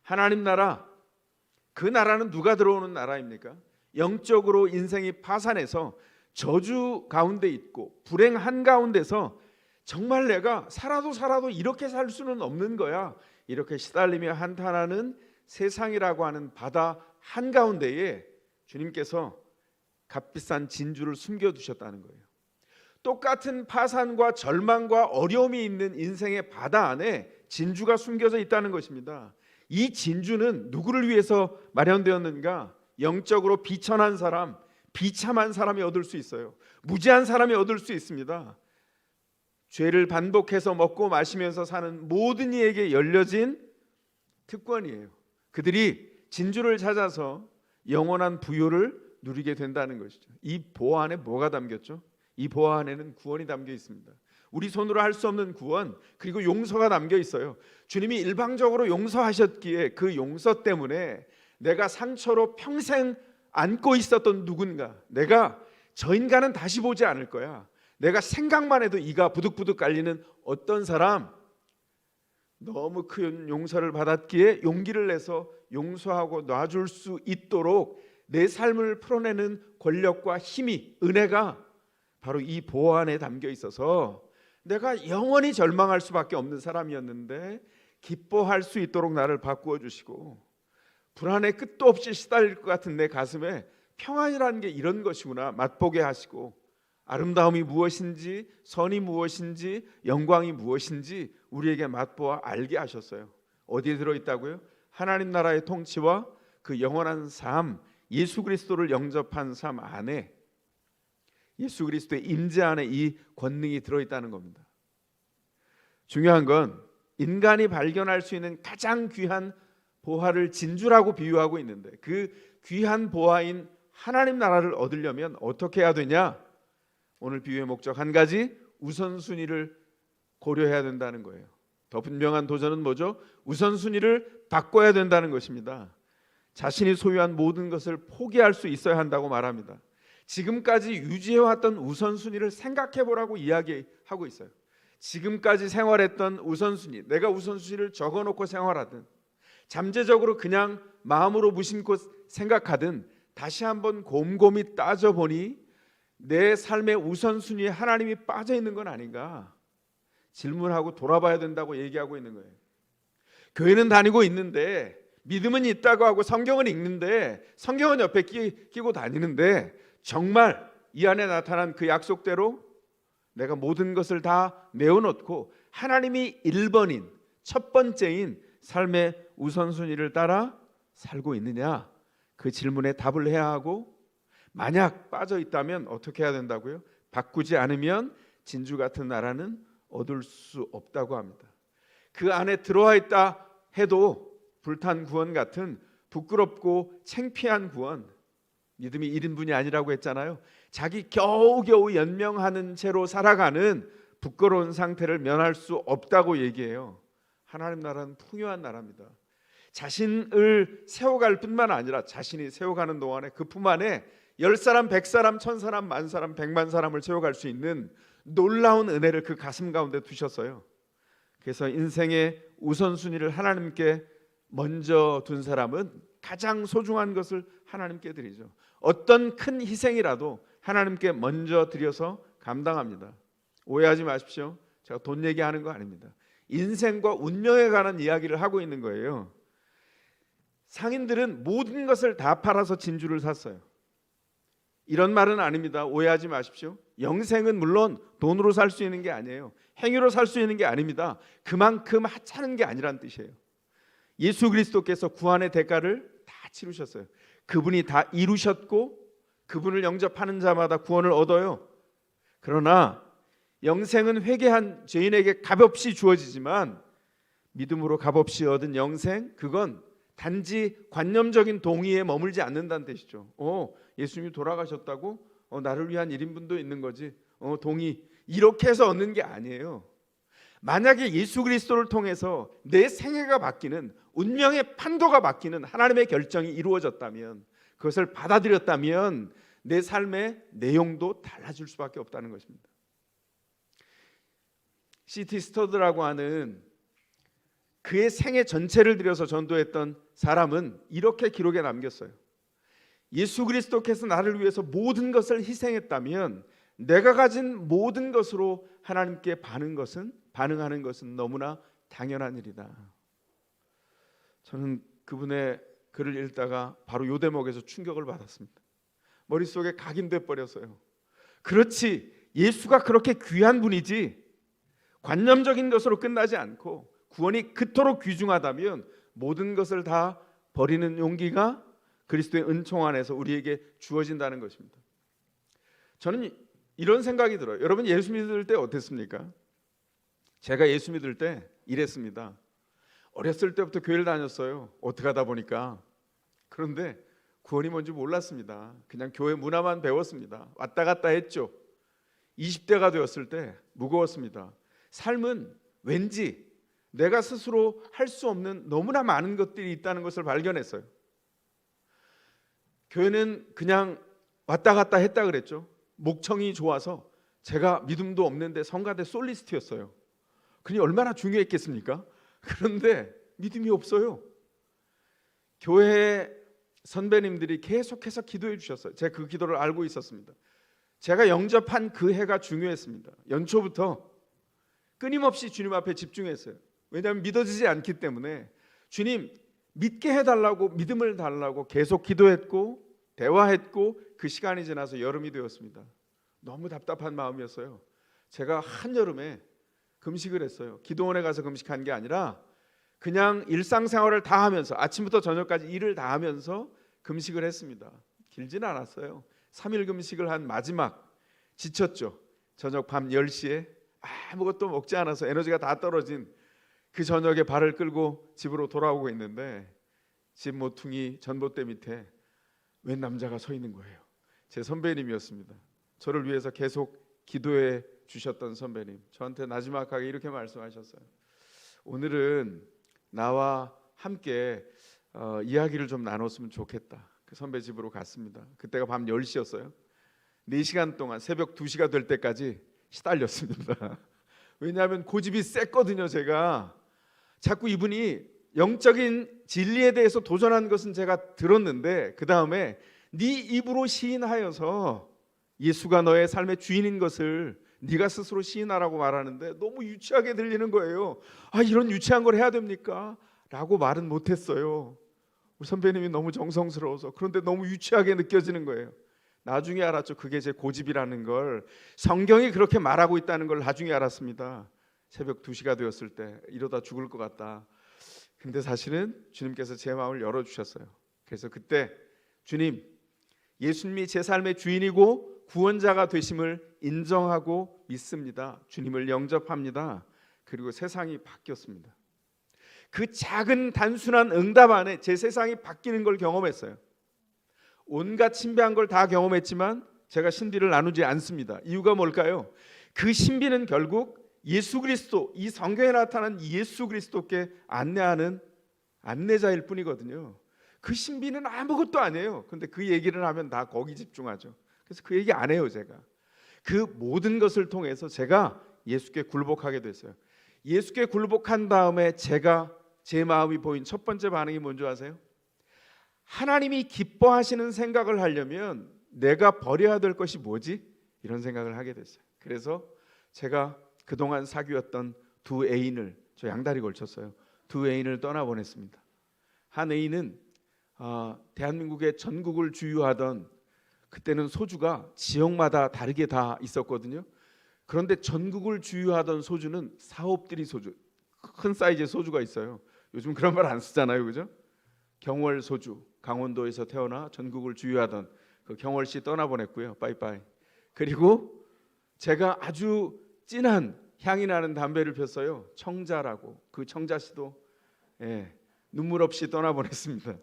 하나님 나라, 그 나라는 누가 들어오는 나라입니까? 영적으로 인생이 파산해서 저주 가운데 있고 불행 한가운데서 정말 내가 살아도 이렇게 살 수는 없는 거야, 이렇게 시달리며 한탄하는 세상이라고 하는 바다 한가운데에 주님께서 값비싼 진주를 숨겨두셨다는 거예요. 똑같은 파산과 절망과 어려움이 있는 인생의 바다 안에 진주가 숨겨져 있다는 것입니다. 이 진주는 누구를 위해서 마련되었는가? 영적으로 비천한 사람, 비참한 사람이 얻을 수 있어요. 무지한 사람이 얻을 수 있습니다. 죄를 반복해서 먹고 마시면서 사는 모든 이에게 열려진 특권이에요. 그들이 진주를 찾아서 영원한 부요를 누리게 된다는 것이죠. 이 보화 안에 뭐가 담겼죠? 이 보화 안에는 구원이 담겨 있습니다. 우리 손으로 할 수 없는 구원, 그리고 용서가 담겨 있어요. 주님이 일방적으로 용서하셨기에 그 용서 때문에 내가 상처로 평생 안고 있었던 누군가, 내가 저 인간은 다시 보지 않을 거야, 내가 생각만 해도 이가 부득부득 깔리는 어떤 사람, 너무 큰 용서를 받았기에 용기를 내서 용서하고 놔줄 수 있도록 내 삶을 풀어내는 권력과 힘이, 은혜가 바로 이 보호 안에 담겨 있어서 내가 영원히 절망할 수밖에 없는 사람이었는데 기뻐할 수 있도록 나를 바꾸어 주시고, 불안에 끝도 없이 시달릴 것 같은 내 가슴에 평안이라는 게 이런 것이구나 맛보게 하시고, 아름다움이 무엇인지, 선이 무엇인지, 영광이 무엇인지 우리에게 맛보아 알게 하셨어요. 어디에 들어있다고요? 하나님 나라의 통치와 그 영원한 삶, 예수 그리스도를 영접한 삶 안에, 예수 그리스도의 임재 안에 이 권능이 들어있다는 겁니다. 중요한 건 인간이 발견할 수 있는 가장 귀한 보화를 진주라고 비유하고 있는데, 그 귀한 보화인 하나님 나라를 얻으려면 어떻게 해야 되냐? 오늘 비유의 목적 한 가지, 우선순위를 고려해야 된다는 거예요. 더 분명한 도전은 뭐죠? 우선순위를 바꿔야 된다는 것입니다. 자신이 소유한 모든 것을 포기할 수 있어야 한다고 말합니다. 지금까지 유지해왔던 우선순위를 생각해보라고 이야기하고 있어요. 지금까지 생활했던 우선순위, 내가 우선순위를 적어놓고 생활하든 잠재적으로 그냥 마음으로 무심코 생각하든 다시 한번 곰곰이 따져보니 내 삶의 우선순위에 하나님이 빠져있는 건 아닌가 질문하고 돌아봐야 된다고 얘기하고 있는 거예요. 교회는 다니고 있는데 믿음은 있다고 하고 성경은 읽는데, 성경은 옆에 끼고 다니는데, 정말 이 안에 나타난 그 약속대로 내가 모든 것을 다 내어놓고 하나님이 1번인, 첫 번째인 삶의 우선순위를 따라 살고 있느냐, 그 질문에 답을 해야 하고, 만약 빠져 있다면 어떻게 해야 된다고요? 바꾸지 않으면 진주 같은 나라는 얻을 수 없다고 합니다. 그 안에 들어와 있다 해도 불탄 구원 같은 부끄럽고 창피한 구원, 믿음이 1인분이 아니라고 했잖아요. 자기 겨우겨우 연명하는 채로 살아가는 부끄러운 상태를 면할 수 없다고 얘기해요. 하나님 나라는 풍요한 나라입니다. 자신을 세워갈 뿐만 아니라 자신이 세워가는 동안에 그 품 안에 10사람, 100사람, 1000사람, 10,000사람, 100만 사람을 채워갈 수 있는 놀라운 은혜를 그 가슴 가운데 두셨어요. 그래서 인생의 우선순위를 하나님께 먼저 둔 사람은 가장 소중한 것을 하나님께 드리죠. 어떤 큰 희생이라도 하나님께 먼저 드려서 감당합니다. 오해하지 마십시오. 제가 돈 얘기하는 거 아닙니다. 인생과 운명에 관한 이야기를 하고 있는 거예요. 상인들은 모든 것을 다 팔아서 진주를 샀어요. 이런 말은 아닙니다. 오해하지 마십시오. 영생은 물론 돈으로 살 수 있는 게 아니에요. 행위로 살 수 있는 게 아닙니다. 그만큼 하찮은 게 아니란 뜻이에요. 예수 그리스도께서 구원의 대가를 다 치르셨어요. 그분이 다 이루셨고 그분을 영접하는 자마다 구원을 얻어요. 그러나 영생은 회개한 죄인에게 값없이 주어지지만 믿음으로 값없이 얻은 영생, 그건 단지 관념적인 동의에 머물지 않는다는 뜻이죠. 예수님이 돌아가셨다고? 나를 위한 1인분도 있는 거지. 동의. 이렇게 해서 얻는 게 아니에요. 만약에 예수 그리스도를 통해서 내 생애가 바뀌는, 운명의 판도가 바뀌는 하나님의 결정이 이루어졌다면, 그것을 받아들였다면 내 삶의 내용도 달라질 수밖에 없다는 것입니다. C.T. 스터드라고 하는 그의 생애 전체를 들여서 전도했던 사람은 이렇게 기록에 남겼어요. 예수 그리스도께서 나를 위해서 모든 것을 희생했다면 내가 가진 모든 것으로 하나님께 반응하는 것은 너무나 당연한 일이다. 저는 그분의 글을 읽다가 바로 요 대목에서 충격을 받았습니다. 머릿속에 각인돼 버렸어요. 그렇지, 예수가 그렇게 귀한 분이지 관념적인 것으로 끝나지 않고 구원이 그토록 귀중하다면 모든 것을 다 버리는 용기가 그리스도의 은총 안에서 우리에게 주어진다는 것입니다. 저는 이런 생각이 들어요. 여러분 예수 믿을 때 어땠습니까? 제가 예수 믿을 때 이랬습니다. 어렸을 때부터 교회를 다녔어요. 어떻게 하다 보니까. 그런데 구원이 뭔지 몰랐습니다. 그냥 교회 문화만 배웠습니다. 왔다 갔다 했죠. 20대가 되었을 때 무거웠습니다. 삶은 왠지 내가 스스로 할 수 없는 너무나 많은 것들이 있다는 것을 발견했어요. 교회는 그냥 왔다 갔다 했다 그랬죠. 목청이 좋아서 제가 믿음도 없는데 성가대 솔리스트였어요. 그니 얼마나 중요했겠습니까? 그런데 믿음이 없어요. 교회 선배님들이 계속해서 기도해 주셨어요. 제가 그 기도를 알고 있었습니다. 제가 영접한 그 해가 중요했습니다. 연초부터 끊임없이 주님 앞에 집중했어요. 왜냐하면 믿어지지 않기 때문에 주님 믿게 해달라고, 믿음을 달라고 계속 기도했고 대화했고, 그 시간이 지나서 여름이 되었습니다. 너무 답답한 마음이었어요. 제가 한여름에 금식을 했어요. 기도원에 가서 금식한 게 아니라 그냥 일상생활을 다 하면서 아침부터 저녁까지 일을 다 하면서 금식을 했습니다. 길지는 않았어요. 3일 금식을 한 마지막, 지쳤죠. 저녁 밤 10시에 아무것도 먹지 않아서 에너지가 다 떨어진 그 저녁에 발을 끌고 집으로 돌아오고 있는데 집 모퉁이 전봇대 밑에 웬 남자가 서 있는 거예요. 제 선배님이었습니다. 저를 위해서 계속 기도해 주셨던 선배님. 저한테 나지막하게 이렇게 말씀하셨어요. 오늘은 나와 함께 이야기를 좀 나눴으면 좋겠다. 그 선배 집으로 갔습니다. 그때가 밤 10시였어요. 4시간 동안 새벽 2시가 될 때까지 시달렸습니다. 왜냐하면 고집이 셌거든요. 제가 자꾸 이분이 영적인 진리에 대해서 도전한 것은 제가 들었는데 그 다음에 네 입으로 시인하여서 예수가 너의 삶의 주인인 것을 네가 스스로 시인하라고 말하는데 너무 유치하게 들리는 거예요. 이런 유치한 걸 해야 됩니까? 라고 말은 못했어요. 우리 선배님이 너무 정성스러워서 그런데 너무 유치하게 느껴지는 거예요. 나중에 알았죠. 그게 제 고집이라는 걸. 성경이 그렇게 말하고 있다는 걸 나중에 알았습니다. 새벽 2시가 되었을 때 이러다 죽을 것 같다. 근데 사실은 주님께서 제 마음을 열어주셨어요. 그래서 그때 주님, 예수님이 제 삶의 주인이고 구원자가 되심을 인정하고 믿습니다. 주님을 영접합니다. 그리고 세상이 바뀌었습니다. 그 작은 단순한 응답 안에 제 세상이 바뀌는 걸 경험했어요. 온갖 신비한 걸 다 경험했지만 제가 신비를 나누지 않습니다. 이유가 뭘까요? 그 신비는 결국 예수 그리스도, 이 성경에 나타난 예수 그리스도께 안내하는 안내자일 뿐이거든요. 그 신비는 아무것도 아니에요. 근데 그 얘기를 하면 다 거기 집중하죠. 그래서 그 얘기 안 해요. 제가 그 모든 것을 통해서 제가 예수께 굴복하게 됐어요. 예수께 굴복한 다음에 제 마음이 보인 첫 번째 반응이 뭔지 아세요? 하나님이 기뻐하시는 생각을 하려면 내가 버려야 될 것이 뭐지? 이런 생각을 하게 됐어요. 그래서 제가 그동안 사귀었던 두 애인을, 저 양다리 걸쳤어요. 두 애인을 떠나보냈습니다. 한 애인은 대한민국의 전국을 주유하던, 그때는 소주가 지역마다 다르게 다 있었거든요. 그런데 전국을 주유하던 소주는 사업들이 소주, 큰 사이즈의 소주가 있어요. 요즘 그런 말 안 쓰잖아요, 그죠? 경월 소주, 강원도에서 태어나 전국을 주유하던 그 경월 씨 떠나보냈고요. 빠이빠이. 그리고 제가 아주 진한 향이 나는 담배를 폈어요. 청자라고. 그 청자 씨도 눈물 없이 떠나보냈습니다.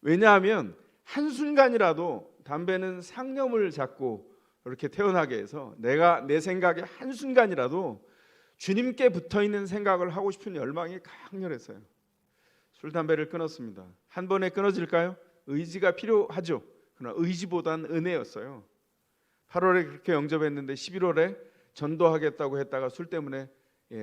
왜냐하면 한순간이라도 담배는 상념을 잡고 이렇게 태어나게 해서 내가 내 생각에 한순간이라도 주님께 붙어있는 생각을 하고 싶은 열망이 강렬했어요. 술, 담배를 끊었습니다. 한 번에 끊어질까요? 의지가 필요하죠. 그러나 의지보단 은혜였어요. 8월에 그렇게 영접했는데 11월에 전도하겠다고 했다가 술 때문에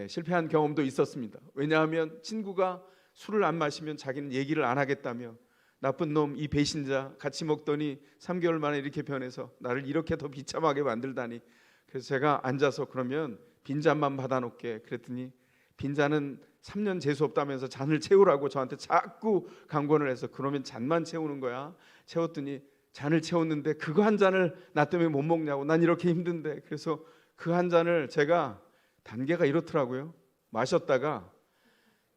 실패한 경험도 있었습니다. 왜냐하면 친구가 술을 안 마시면 자기는 얘기를 안 하겠다며, 나쁜 놈, 이 배신자, 같이 먹더니 3개월 만에 이렇게 변해서 나를 이렇게 더 비참하게 만들다니. 그래서 제가 앉아서 그러면 빈잔만 받아놓게 그랬더니 빈잔은 3년 재수 없다면서 잔을 채우라고 저한테 자꾸 강권을 해서, 그러면 잔만 채우는 거야. 채웠더니 잔을 채웠는데 그거 한 잔을 나 때문에 못 먹냐고, 난 이렇게 힘든데. 그래서 그 한 잔을 제가, 단계가 이렇더라고요. 마셨다가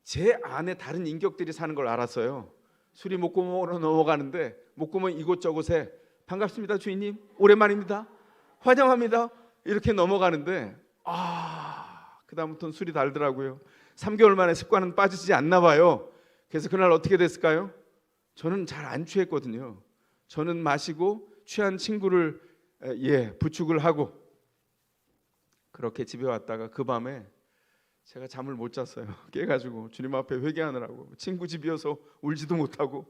제 안에 다른 인격들이 사는 걸 알았어요. 술이 목구멍으로 넘어가는데 목구멍 이곳저곳에 반갑습니다 주인님, 오랜만입니다, 환영합니다 이렇게 넘어가는데 그다음부터는 술이 달더라고요. 3개월 만에 습관은 빠지지 않나 봐요. 그래서 그날 어떻게 됐을까요? 저는 잘 안 취했거든요. 저는 마시고 취한 친구를 부축을 하고 그렇게 집에 왔다가 그 밤에 제가 잠을 못 잤어요. 깨가지고 주님 앞에 회개하느라고 친구 집이어서 울지도 못하고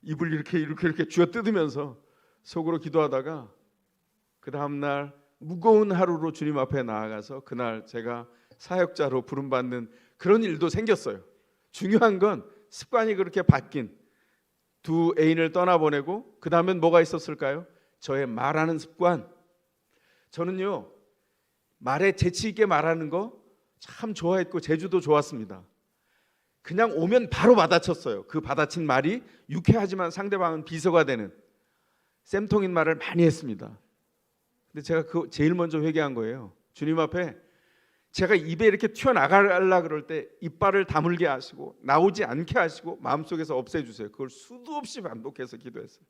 입을 이렇게 쥐어뜯으면서 속으로 기도하다가 그 다음날 무거운 하루로 주님 앞에 나아가서 그날 제가 사역자로 부름받는 그런 일도 생겼어요. 중요한 건 습관이 그렇게 바뀐 두 애인을 떠나보내고 그 다음엔 뭐가 있었을까요? 저의 말하는 습관. 저는요, 말에 재치 있게 말하는 거 참 좋아했고 재주도 좋았습니다. 그냥 오면 바로 받아쳤어요. 그 받아친 말이 유쾌하지만 상대방은 비서가 되는 쌤통인 말을 많이 했습니다. 근데 제가 제일 먼저 회개한 거예요. 주님 앞에 제가 입에 이렇게 튀어나가려 그럴 때 이빨을 다물게 하시고 나오지 않게 하시고 마음속에서 없애주세요. 그걸 수도 없이 반복해서 기도했어요.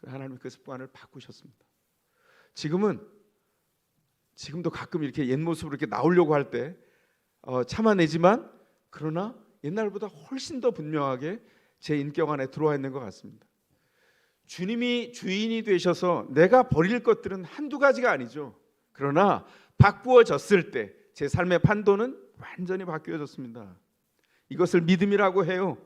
하나님 그 습관을 바꾸셨습니다. 지금도 가끔 이렇게 옛 모습으로 이렇게 나오려고 할 때 참아내지만, 그러나 옛날보다 훨씬 더 분명하게 제 인격 안에 들어와 있는 것 같습니다. 주님이 주인이 되셔서 내가 버릴 것들은 한두 가지가 아니죠. 그러나 바꾸어졌을 때 제 삶의 판도는 완전히 바뀌어졌습니다. 이것을 믿음이라고 해요.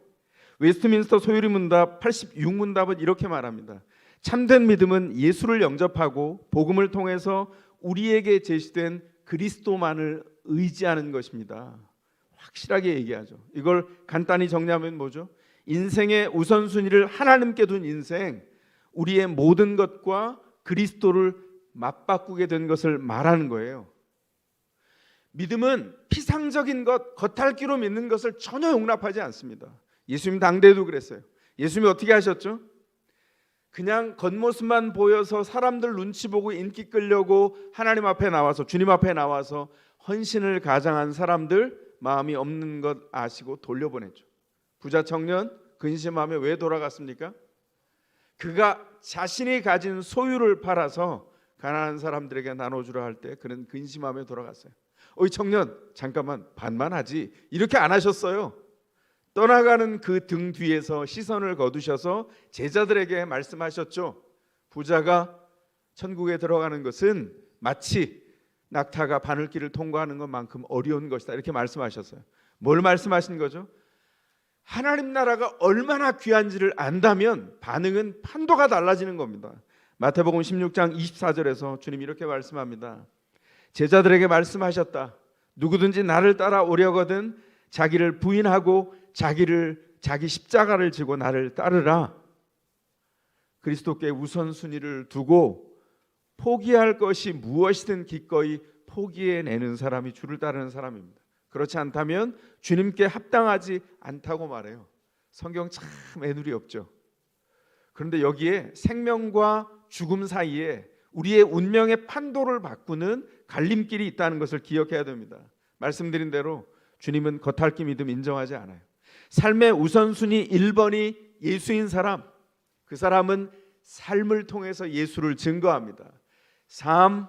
웨스트민스터 소요리 문답 86문답은 이렇게 말합니다. 참된 믿음은 예수를 영접하고 복음을 통해서 우리에게 제시된 그리스도만을 의지하는 것입니다. 확실하게 얘기하죠. 이걸 간단히 정리하면 뭐죠? 인생의 우선순위를 하나님께 둔 인생, 우리의 모든 것과 그리스도를 맞바꾸게 된 것을 말하는 거예요. 믿음은 피상적인 것, 겉핥기로 믿는 것을 전혀 용납하지 않습니다. 예수님 당대에도 그랬어요. 예수님이 어떻게 하셨죠? 그냥 겉모습만 보여서 사람들 눈치 보고 인기 끌려고 하나님 앞에 나와서, 주님 앞에 나와서 헌신을 가장한 사람들 마음이 없는 것 아시고 돌려보냈죠. 부자 청년 근심하며 왜 돌아갔습니까? 그가 자신이 가진 소유를 팔아서 가난한 사람들에게 나눠주려 할 때 그는 근심하며 돌아갔어요. 이 청년 잠깐만 반만 하지, 이렇게 안 하셨어요. 떠나가는 그 등 뒤에서 시선을 거두셔서 제자들에게 말씀하셨죠. 부자가 천국에 들어가는 것은 마치 낙타가 바늘길을 통과하는 것만큼 어려운 것이다, 이렇게 말씀하셨어요. 뭘 말씀하신 거죠? 하나님 나라가 얼마나 귀한지를 안다면 반응은 판도가 달라지는 겁니다. 마태복음 16장 24절에서 주님 이렇게 말씀합니다. 제자들에게 말씀하셨다. 누구든지 나를 따라오려거든 자기를 부인하고 자기 십자가를 지고 나를 따르라. 그리스도께 우선순위를 두고 포기할 것이 무엇이든 기꺼이 포기해내는 사람이 주를 따르는 사람입니다. 그렇지 않다면 주님께 합당하지 않다고 말해요. 성경 참 애누리 없죠. 그런데 여기에 생명과 죽음 사이에 우리의 운명의 판도를 바꾸는 갈림길이 있다는 것을 기억해야 됩니다. 말씀드린 대로 주님은 겉핥기 믿음 인정하지 않아요. 삶의 우선순위 1번이 예수인 사람, 그 사람은 삶을 통해서 예수를 증거합니다. 삶,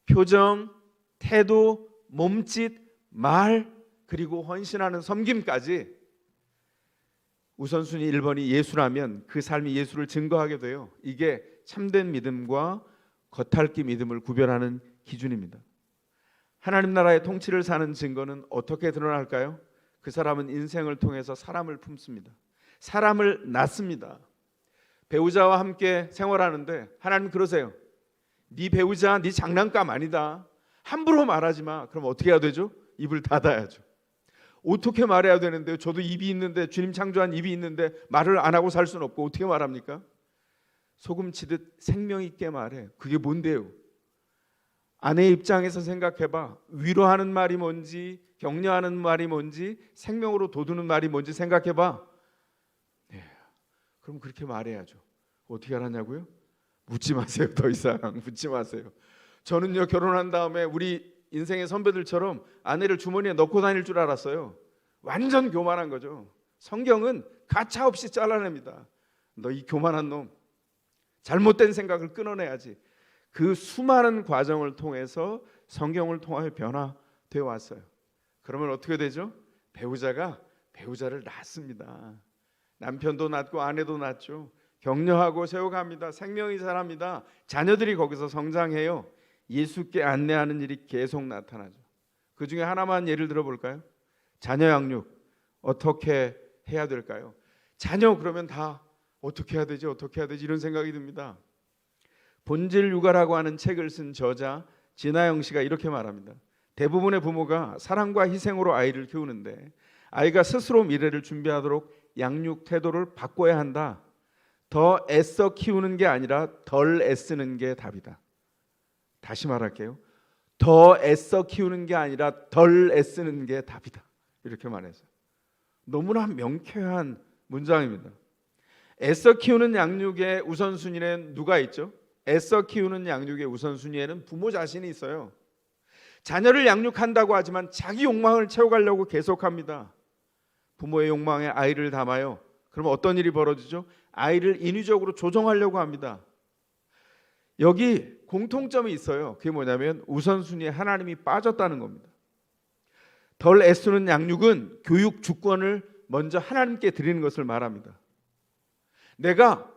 표정, 태도, 몸짓, 말, 그리고 헌신하는 섬김까지 우선순위 1번이 예수라면 그 삶이 예수를 증거하게 돼요. 이게 참된 믿음과 겉핥기 믿음을 구별하는 기준입니다. 하나님 나라의 통치를 사는 증거는 어떻게 드러날까요? 그 사람은 인생을 통해서 사람을 품습니다. 사람을 낳습니다. 배우자와 함께 생활하는데 하나님 그러세요. 네 배우자 네 장난감 아니다. 함부로 말하지 마. 그럼 어떻게 해야 되죠? 입을 닫아야죠. 어떻게 말해야 되는데요? 저도 입이 있는데, 주님 창조한 입이 있는데 말을 안 하고 살 수는 없고 어떻게 말합니까? 소금 치듯 생명 있게 말해. 그게 뭔데요? 아내의 입장에서 생각해봐. 위로하는 말이 뭔지, 격려하는 말이 뭔지, 생명으로 돋우는 말이 뭔지 생각해봐. 네, 그럼 그렇게 말해야죠. 어떻게 하라냐고요? 묻지 마세요. 더 이상 묻지 마세요. 저는요, 결혼한 다음에 우리 인생의 선배들처럼 아내를 주머니에 넣고 다닐 줄 알았어요. 완전 교만한 거죠. 성경은 가차없이 잘라냅니다. 너 이 교만한 놈, 잘못된 생각을 끊어내야지. 그 수많은 과정을 통해서 성경을 통하여 변화되어 왔어요. 그러면 어떻게 되죠? 배우자가 배우자를 낳습니다. 남편도 낳고 아내도 낳죠. 격려하고 세워갑니다. 생명이 자랍니다. 자녀들이 거기서 성장해요. 예수께 안내하는 일이 계속 나타나죠. 그 중에 하나만 예를 들어볼까요? 자녀 양육 어떻게 해야 될까요? 자녀 그러면 다 어떻게 해야 되지? 어떻게 해야 되지? 이런 생각이 듭니다. 본질 육아라고 하는 책을 쓴 저자 진아영 씨가 이렇게 말합니다. 대부분의 부모가 사랑과 희생으로 아이를 키우는데 아이가 스스로 미래를 준비하도록 양육 태도를 바꿔야 한다. 더 애써 키우는 게 아니라 덜 애쓰는 게 답이다. 다시 말할게요. 더 애써 키우는 게 아니라 덜 애쓰는 게 답이다. 이렇게 말해서 너무나 명쾌한 문장입니다. 애써 키우는 양육의 우선순위는 누가 있죠? 애써 키우는 양육의 우선순위에는 부모 자신이 있어요. 자녀를 양육한다고 하지만 자기 욕망을 채워가려고 계속합니다. 부모의 욕망에 아이를 담아요. 그러면 어떤 일이 벌어지죠? 아이를 인위적으로 조정하려고 합니다. 여기 공통점이 있어요. 그게 뭐냐면 우선순위에 하나님이 빠졌다는 겁니다. 덜 애쓰는 양육은 교육 주권을 먼저 하나님께 드리는 것을 말합니다. 내가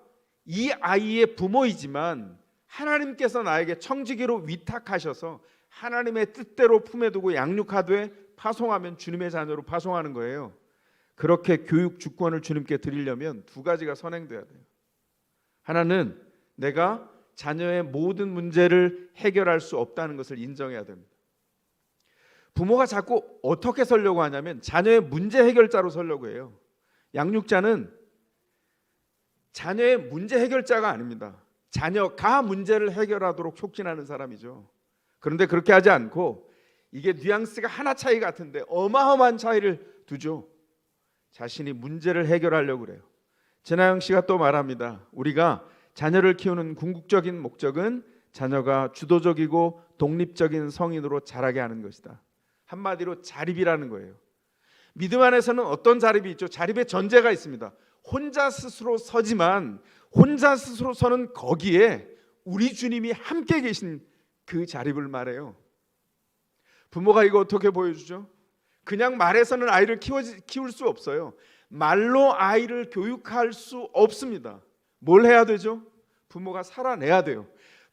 이 아이의 부모이지만 하나님께서 나에게 청지기로 위탁하셔서 하나님의 뜻대로 품에 두고 양육하되 파송하면 주님의 자녀로 파송하는 거예요. 그렇게 교육 주권을 주님께 드리려면 두 가지가 선행돼야 돼요. 하나는 내가 자녀의 모든 문제를 해결할 수 없다는 것을 인정해야 됩니다. 부모가 자꾸 어떻게 서려고 하냐면 자녀의 문제 해결자로 서려고 해요. 양육자는 자녀의 문제 해결자가 아닙니다. 자녀가 문제를 해결하도록 촉진하는 사람이죠. 그런데 그렇게 하지 않고 이게 뉘앙스가 하나 차이 같은데 어마어마한 차이를 두죠. 자신이 문제를 해결하려고 그래요. 전하영 씨가 또 말합니다. 우리가 자녀를 키우는 궁극적인 목적은 자녀가 주도적이고 독립적인 성인으로 자라게 하는 것이다. 한마디로 자립이라는 거예요. 믿음 안에서는 어떤 자립이 있죠? 자립의 전제가 있습니다. 혼자 스스로 서지만 혼자 스스로 서는 거기에 우리 주님이 함께 계신 그 자립을 말해요. 부모가 이거 어떻게 보여주죠? 그냥 말해서는 아이를 키울 수 없어요. 말로 아이를 교육할 수 없습니다. 뭘 해야 되죠? 부모가 살아내야 돼요.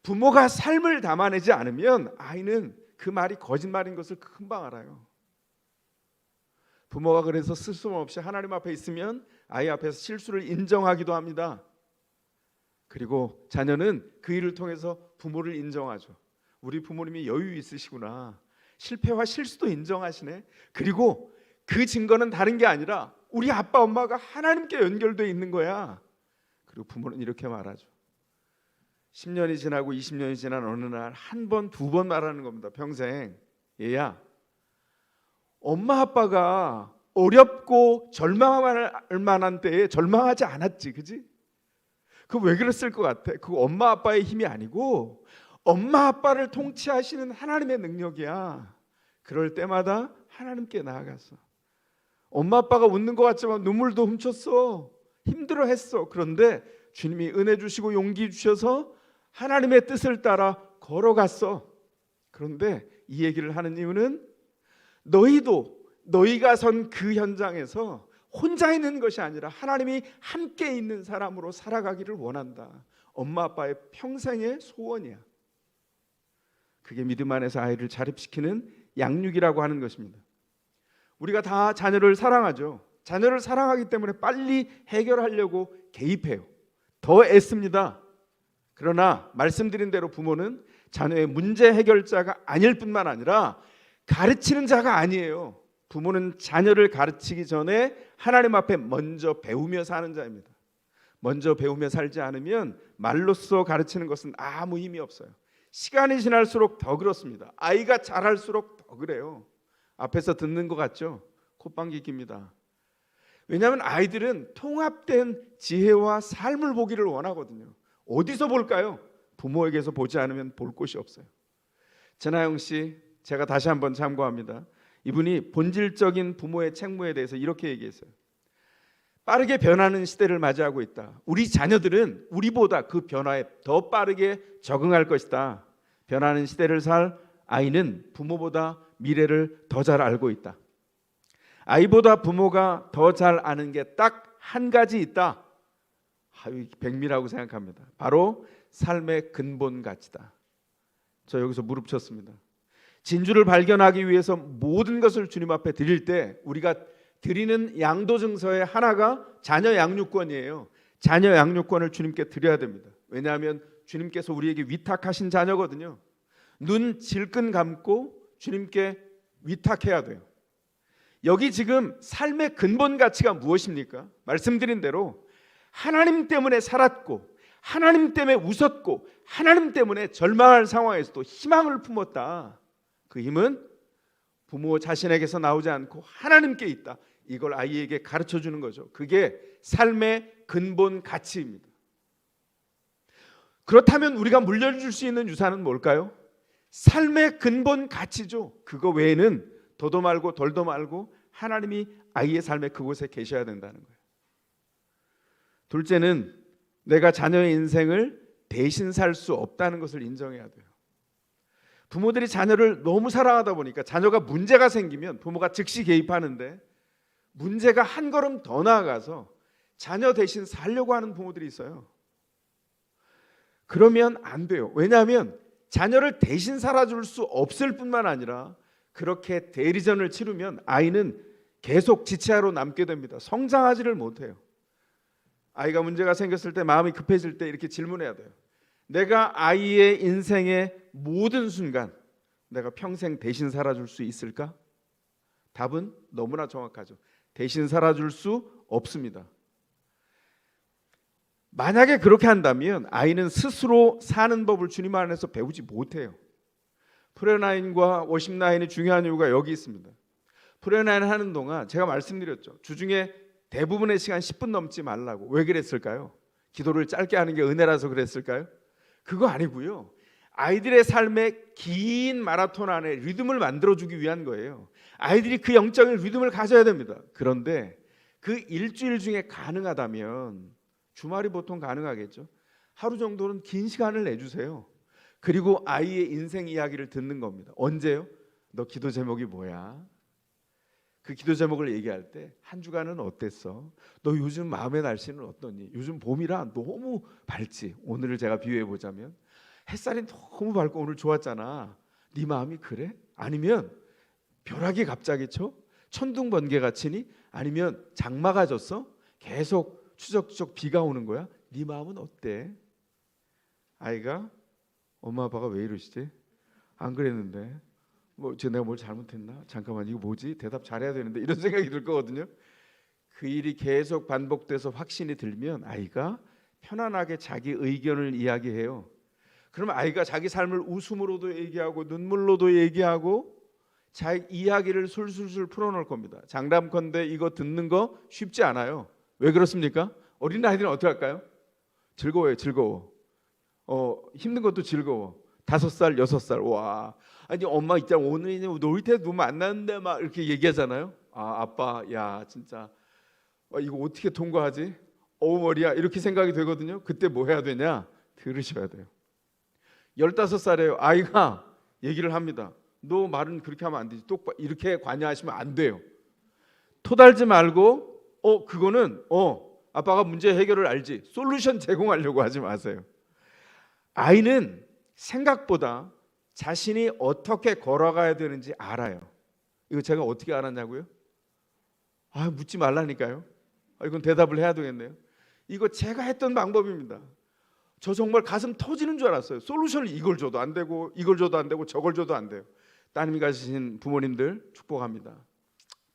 부모가 삶을 담아내지 않으면 아이는 그 말이 거짓말인 것을 금방 알아요. 부모가 그래서 스스럼없이 하나님 앞에 있으면 아이 앞에서 실수를 인정하기도 합니다. 그리고 자녀는 그 일을 통해서 부모를 인정하죠. 우리 부모님이 여유 있으시구나. 실패와 실수도 인정하시네. 그리고 그 증거는 다른 게 아니라 우리 아빠 엄마가 하나님께 연결되어 있는 거야. 그리고 부모는 이렇게 말하죠. 10년이 지나고 20년이 지난 어느 날 한 번, 두 번 말하는 겁니다. 평생. 얘야, 엄마 아빠가 어렵고 절망할 만한 때에 절망하지 않았지, 그지? 그거 왜 그랬을 것 같아? 그거 엄마 아빠의 힘이 아니고 엄마 아빠를 통치하시는 하나님의 능력이야. 그럴 때마다 하나님께 나아갔어. 엄마 아빠가 웃는 것 같지만 눈물도 훔쳤어. 힘들어했어. 그런데 주님이 은혜 주시고 용기 주셔서 하나님의 뜻을 따라 걸어갔어. 그런데 이 얘기를 하는 이유는 너희도 너희가 선 그 현장에서 혼자 있는 것이 아니라 하나님이 함께 있는 사람으로 살아가기를 원한다. 엄마 아빠의 평생의 소원이야. 그게 믿음 안에서 아이를 자립시키는 양육이라고 하는 것입니다. 우리가 다 자녀를 사랑하죠. 자녀를 사랑하기 때문에 빨리 해결하려고 개입해요. 더 애씁니다. 그러나 말씀드린 대로 부모는 자녀의 문제 해결자가 아닐 뿐만 아니라 가르치는 자가 아니에요. 부모는 자녀를 가르치기 전에 하나님 앞에 먼저 배우며 사는 자입니다. 먼저 배우며 살지 않으면 말로써 가르치는 것은 아무 힘이 없어요. 시간이 지날수록 더 그렇습니다. 아이가 자랄수록 더 그래요. 앞에서 듣는 것 같죠? 콧방귀 낍니다. 왜냐하면 아이들은 통합된 지혜와 삶을 보기를 원하거든요. 어디서 볼까요? 부모에게서 보지 않으면 볼 곳이 없어요. 전하영 씨, 제가 다시 한번 참고합니다. 이분이 본질적인 부모의 책무에 대해서 이렇게 얘기했어요. 빠르게 변하는 시대를 맞이하고 있다. 우리 자녀들은 우리보다 그 변화에 더 빠르게 적응할 것이다. 변하는 시대를 살 아이는 부모보다 미래를 더 잘 알고 있다. 아이보다 부모가 더 잘 아는 게 딱 한 가지 있다. 백미라고 생각합니다. 바로 삶의 근본 가치다. 저 여기서 무릎 쳤습니다. 진주를 발견하기 위해서 모든 것을 주님 앞에 드릴 때 우리가 드리는 양도 증서의 하나가 자녀 양육권이에요. 자녀 양육권을 주님께 드려야 됩니다. 왜냐하면 주님께서 우리에게 위탁하신 자녀거든요. 눈 질끈 감고 주님께 위탁해야 돼요. 여기 지금 삶의 근본 가치가 무엇입니까? 말씀드린 대로 하나님 때문에 살았고 하나님 때문에 웃었고 하나님 때문에 절망할 상황에서도 희망을 품었다. 그 힘은 부모 자신에게서 나오지 않고 하나님께 있다. 이걸 아이에게 가르쳐 주는 거죠. 그게 삶의 근본 가치입니다. 그렇다면 우리가 물려줄 수 있는 유산은 뭘까요? 삶의 근본 가치죠. 그거 외에는 더도 말고 덜도 말고 하나님이 아이의 삶의 그곳에 계셔야 된다는 거예요. 둘째는 내가 자녀의 인생을 대신 살 수 없다는 것을 인정해야 돼요. 부모들이 자녀를 너무 사랑하다 보니까 자녀가 문제가 생기면 부모가 즉시 개입하는데 문제가 한 걸음 더 나아가서 자녀 대신 살려고 하는 부모들이 있어요. 그러면 안 돼요. 왜냐하면 자녀를 대신 살아줄 수 없을 뿐만 아니라 그렇게 대리전을 치르면 아이는 계속 지체하로 남게 됩니다. 성장하지를 못해요. 아이가 문제가 생겼을 때 마음이 급해질 때 이렇게 질문해야 돼요. 내가 아이의 인생의 모든 순간 내가 평생 대신 살아줄 수 있을까? 답은 너무나 정확하죠. 대신 살아줄 수 없습니다. 만약에 그렇게 한다면 아이는 스스로 사는 법을 주님 안에서 배우지 못해요. 프레나인과 워십나인이 중요한 이유가 여기 있습니다. 프레나인 하는 동안 제가 말씀드렸죠. 주중에 대부분의 시간 10분 넘지 말라고. 왜 그랬을까요? 기도를 짧게 하는 게 은혜라서 그랬을까요? 그거 아니고요. 아이들의 삶의 긴 마라톤 안에 리듬을 만들어주기 위한 거예요. 아이들이 그 영적인 리듬을 가져야 됩니다. 그런데 그 일주일 중에 가능하다면, 주말이 보통 가능하겠죠, 하루 정도는 긴 시간을 내주세요. 그리고 아이의 인생 이야기를 듣는 겁니다. 언제요? 너 기도 제목이 뭐야? 그 기도 제목을 얘기할 때 한 주간은 어땠어? 너 요즘 마음의 날씨는 어떠니? 요즘 봄이라 너무 밝지? 오늘을 제가 비유해 보자면 햇살이 너무 밝고 오늘 좋았잖아. 네 마음이 그래? 아니면 벼락이 갑자기 쳐? 천둥 번개가 치니? 아니면 장마가 졌어? 계속 추적추적 비가 오는 거야? 네 마음은 어때? 아이가 엄마 아빠가 왜 이러시지? 안 그랬는데 내가 뭘 잘못했나? 잠깐만, 이거 뭐지? 대답 잘해야 되는데, 이런 생각이 들 거거든요. 그 일이 계속 반복돼서 확신이 들면 아이가 편안하게 자기 의견을 이야기해요. 그러면 아이가 자기 삶을 웃음으로도 얘기하고 눈물로도 얘기하고 자기 이야기를 술술술 풀어놓을 겁니다. 장담컨대 이거 듣는 거 쉽지 않아요. 왜 그렇습니까? 어린아이들은 어떻게 할까요? 즐거워요. 즐거워. 힘든 것도 즐거워. 5살, 6살. 와, 아니 엄마 있잖아, 오늘 놀이터에 누구 만났는데 막 이렇게 얘기하잖아요. 아, 아빠, 야 진짜 이거 어떻게 통과하지? 어우 머리야, 이렇게 생각이 되거든요. 그때 뭐 해야 되냐? 들으셔야 돼요. 15살이에요. 아이가 얘기를 합니다. 너 말은 그렇게 하면 안 되지. 똑바로 이렇게 관여하시면 안 돼요. 토달지 말고 그거는 아빠가 문제 해결을 알지, 솔루션 제공하려고 하지 마세요. 아이는 생각보다 자신이 어떻게 걸어가야 되는지 알아요. 이거 제가 어떻게 알았냐고요? 묻지 말라니까요. 이건 대답을 해야 되겠네요. 이거 제가 했던 방법입니다. 저 정말 가슴 터지는 줄 알았어요. 솔루션을 이걸 줘도 안 되고 이걸 줘도 안 되고 저걸 줘도 안 돼요. 따님이 가지신 부모님들 축복합니다.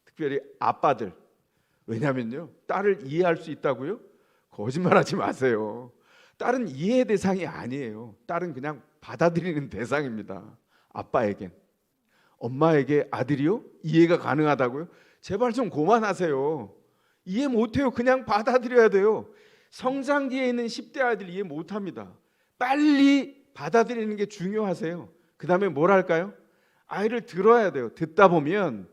특별히 아빠들. 왜냐면요, 딸을 이해할 수 있다고요? 거짓말하지 마세요. 딸은 이해의 대상이 아니에요. 딸은 그냥 받아들이는 대상입니다. 아빠에겐. 엄마에게 아들이요? 이해가 가능하다고요? 제발 좀 그만하세요. 이해 못해요. 그냥 받아들여야 돼요. 성장기에 있는 10대 아이들 이해 못합니다. 빨리 받아들이는 게 중요하세요. 그 다음에 뭘 할까요? 아이를 들어야 돼요. 듣다 보면,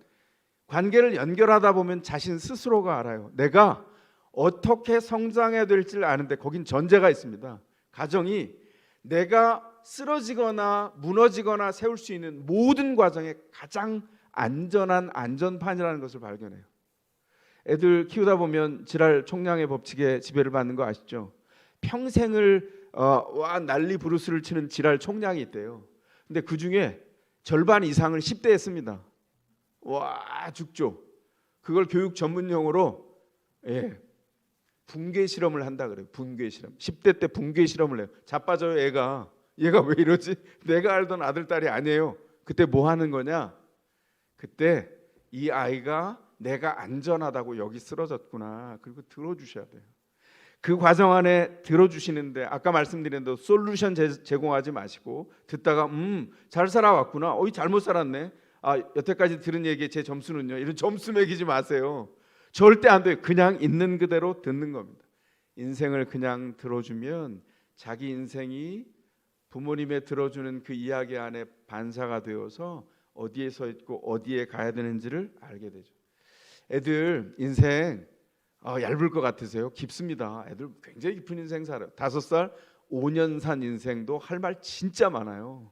관계를 연결하다 보면 자신 스스로가 알아요. 내가 어떻게 성장해야 될지를 아는데 거긴 전제가 있습니다. 가정이 내가 쓰러지거나 무너지거나 세울 수 있는 모든 과정에 가장 안전한 안전판이라는 것을 발견해요. 애들 키우다 보면 지랄 총량의 법칙에 지배를 받는 거 아시죠? 평생을 난리 부르스를 치는 지랄 총량이 있대요. 근데 그 중에 절반 이상을 10대에 씁니다. 와, 죽죠. 그걸 교육 전문 용어로 붕괴 실험을 한다 그래요. 붕괴 실험. 10대 때 붕괴 실험을 해요. 자빠져요. 얘가 왜 이러지? 내가 알던 아들 딸이 아니에요. 그때 뭐 하는 거냐? 그때 이 아이가 내가 안전하다고 여기 쓰러졌구나, 그리고 들어주셔야 돼요. 그 과정 안에 들어주시는데, 아까 말씀드린 대로 솔루션 제공하지 마시고 듣다가 잘 살아왔구나, 잘못 살았네, 여태까지 들은 얘기에 제 점수는요, 이런 점수 매기지 마세요. 절대 안 돼요. 그냥 있는 그대로 듣는 겁니다. 인생을 그냥 들어주면 자기 인생이 부모님의 들어주는 그 이야기 안에 반사가 되어서 어디에 서 있고 어디에 가야 되는지를 알게 되죠. 애들 인생 얇을 것 같으세요? 깊습니다. 애들 굉장히 깊은 인생 살아요. 5살, 5년 산 인생도 할 말 진짜 많아요.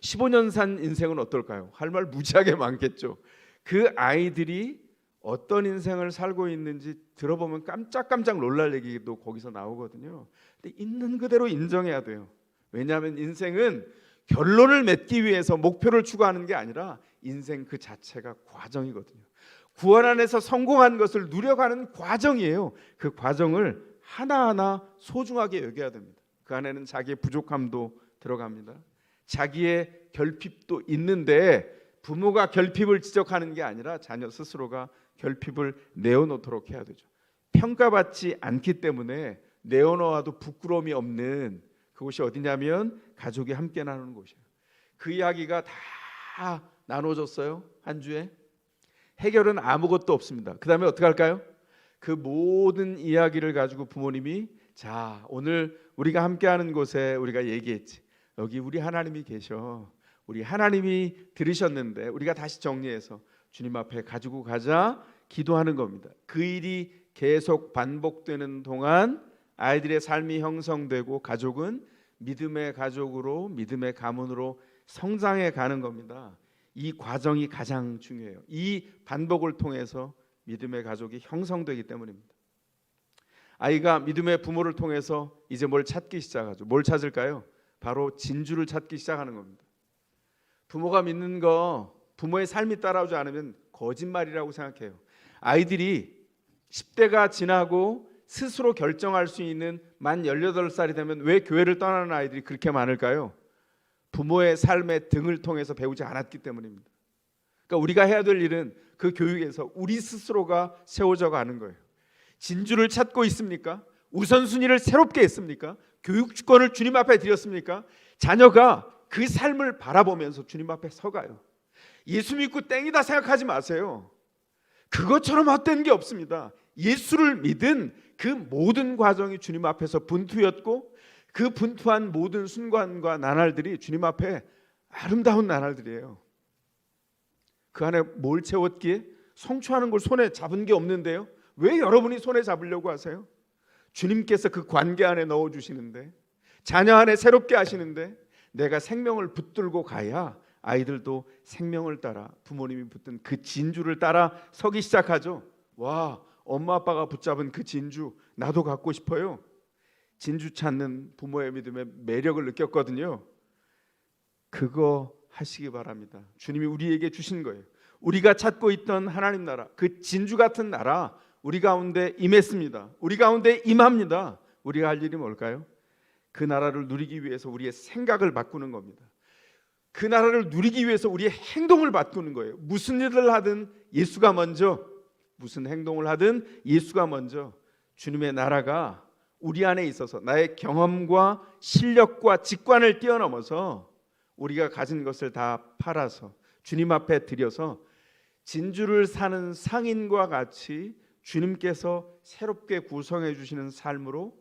15년 산 인생은 어떨까요? 할 말 무지하게 많겠죠. 그 아이들이 어떤 인생을 살고 있는지 들어보면 깜짝깜짝 놀랄 얘기도 거기서 나오거든요. 근데 있는 그대로 인정해야 돼요. 왜냐하면 인생은 결론을 맺기 위해서 목표를 추구하는 게 아니라 인생 그 자체가 과정이거든요. 구원 안에서 성공한 것을 누려가는 과정이에요. 그 과정을 하나하나 소중하게 여겨야 됩니다. 그 안에는 자기의 부족함도 들어갑니다. 자기의 결핍도 있는데 부모가 결핍을 지적하는 게 아니라 자녀 스스로가 결핍을 내어놓도록 해야 되죠. 평가받지 않기 때문에 내어놓아도 부끄러움이 없는 그곳이 어디냐면 가족이 함께 나누는 곳이에요. 그 이야기가 다 나눠졌어요. 한 주에. 해결은 아무것도 없습니다. 그 다음에 어떻게 할까요? 그 모든 이야기를 가지고 부모님이 자, 오늘 우리가 함께하는 곳에 우리가 얘기했지. 여기 우리 하나님이 계셔. 우리 하나님이 들으셨는데 우리가 다시 정리해서 주님 앞에 가지고 가자 기도하는 겁니다. 그 일이 계속 반복되는 동안 아이들의 삶이 형성되고 가족은 믿음의 가족으로 믿음의 가문으로 성장해 가는 겁니다. 이 과정이 가장 중요해요. 이 반복을 통해서 믿음의 가족이 형성되기 때문입니다. 아이가 믿음의 부모를 통해서 이제 뭘 찾기 시작하죠. 뭘 찾을까요? 바로 진주를 찾기 시작하는 겁니다. 부모가 믿는 거 부모의 삶이 따라오지 않으면 거짓말이라고 생각해요. 아이들이 10대가 지나고 스스로 결정할 수 있는 만 18살이 되면 왜 교회를 떠나는 아이들이 그렇게 많을까요? 부모의 삶의 등을 통해서 배우지 않았기 때문입니다. 그러니까 우리가 해야 될 일은 그 교육에서 우리 스스로가 세워져 가는 거예요. 진주를 찾고 있습니까? 우선순위를 새롭게 했습니까? 교육 주권을 주님 앞에 드렸습니까? 자녀가 그 삶을 바라보면서 주님 앞에 서가요. 예수 믿고 땡이다 생각하지 마세요. 그것처럼 헛된 게 없습니다. 예수를 믿은 그 모든 과정이 주님 앞에서 분투였고 그 분투한 모든 순간과 나날들이 주님 앞에 아름다운 나날들이에요. 그 안에 뭘 채웠기에? 성취하는 걸 손에 잡은 게 없는데요. 왜 여러분이 손에 잡으려고 하세요? 주님께서 그 관계 안에 넣어주시는데, 자녀 안에 새롭게 하시는데, 내가 생명을 붙들고 가야 아이들도 생명을 따라 부모님이 붙든 그 진주를 따라 서기 시작하죠. 와, 엄마 아빠가 붙잡은 그 진주 나도 갖고 싶어요. 진주 찾는 부모의 믿음의 매력을 느꼈거든요. 그거 하시기 바랍니다. 주님이 우리에게 주신 거예요. 우리가 찾고 있던 하나님 나라, 그 진주 같은 나라 우리 가운데 임했습니다. 우리 가운데 임합니다. 우리가 할 일이 뭘까요? 그 나라를 누리기 위해서 우리의 생각을 바꾸는 겁니다. 그 나라를 누리기 위해서 우리의 행동을 바꾸는 거예요. 무슨 일을 하든 예수가 먼저, 무슨 행동을 하든 예수가 먼저. 주님의 나라가 우리 안에 있어서 나의 경험과 실력과 직관을 뛰어넘어서 우리가 가진 것을 다 팔아서 주님 앞에 드려서 진주를 사는 상인과 같이 주님께서 새롭게 구성해 주시는 삶으로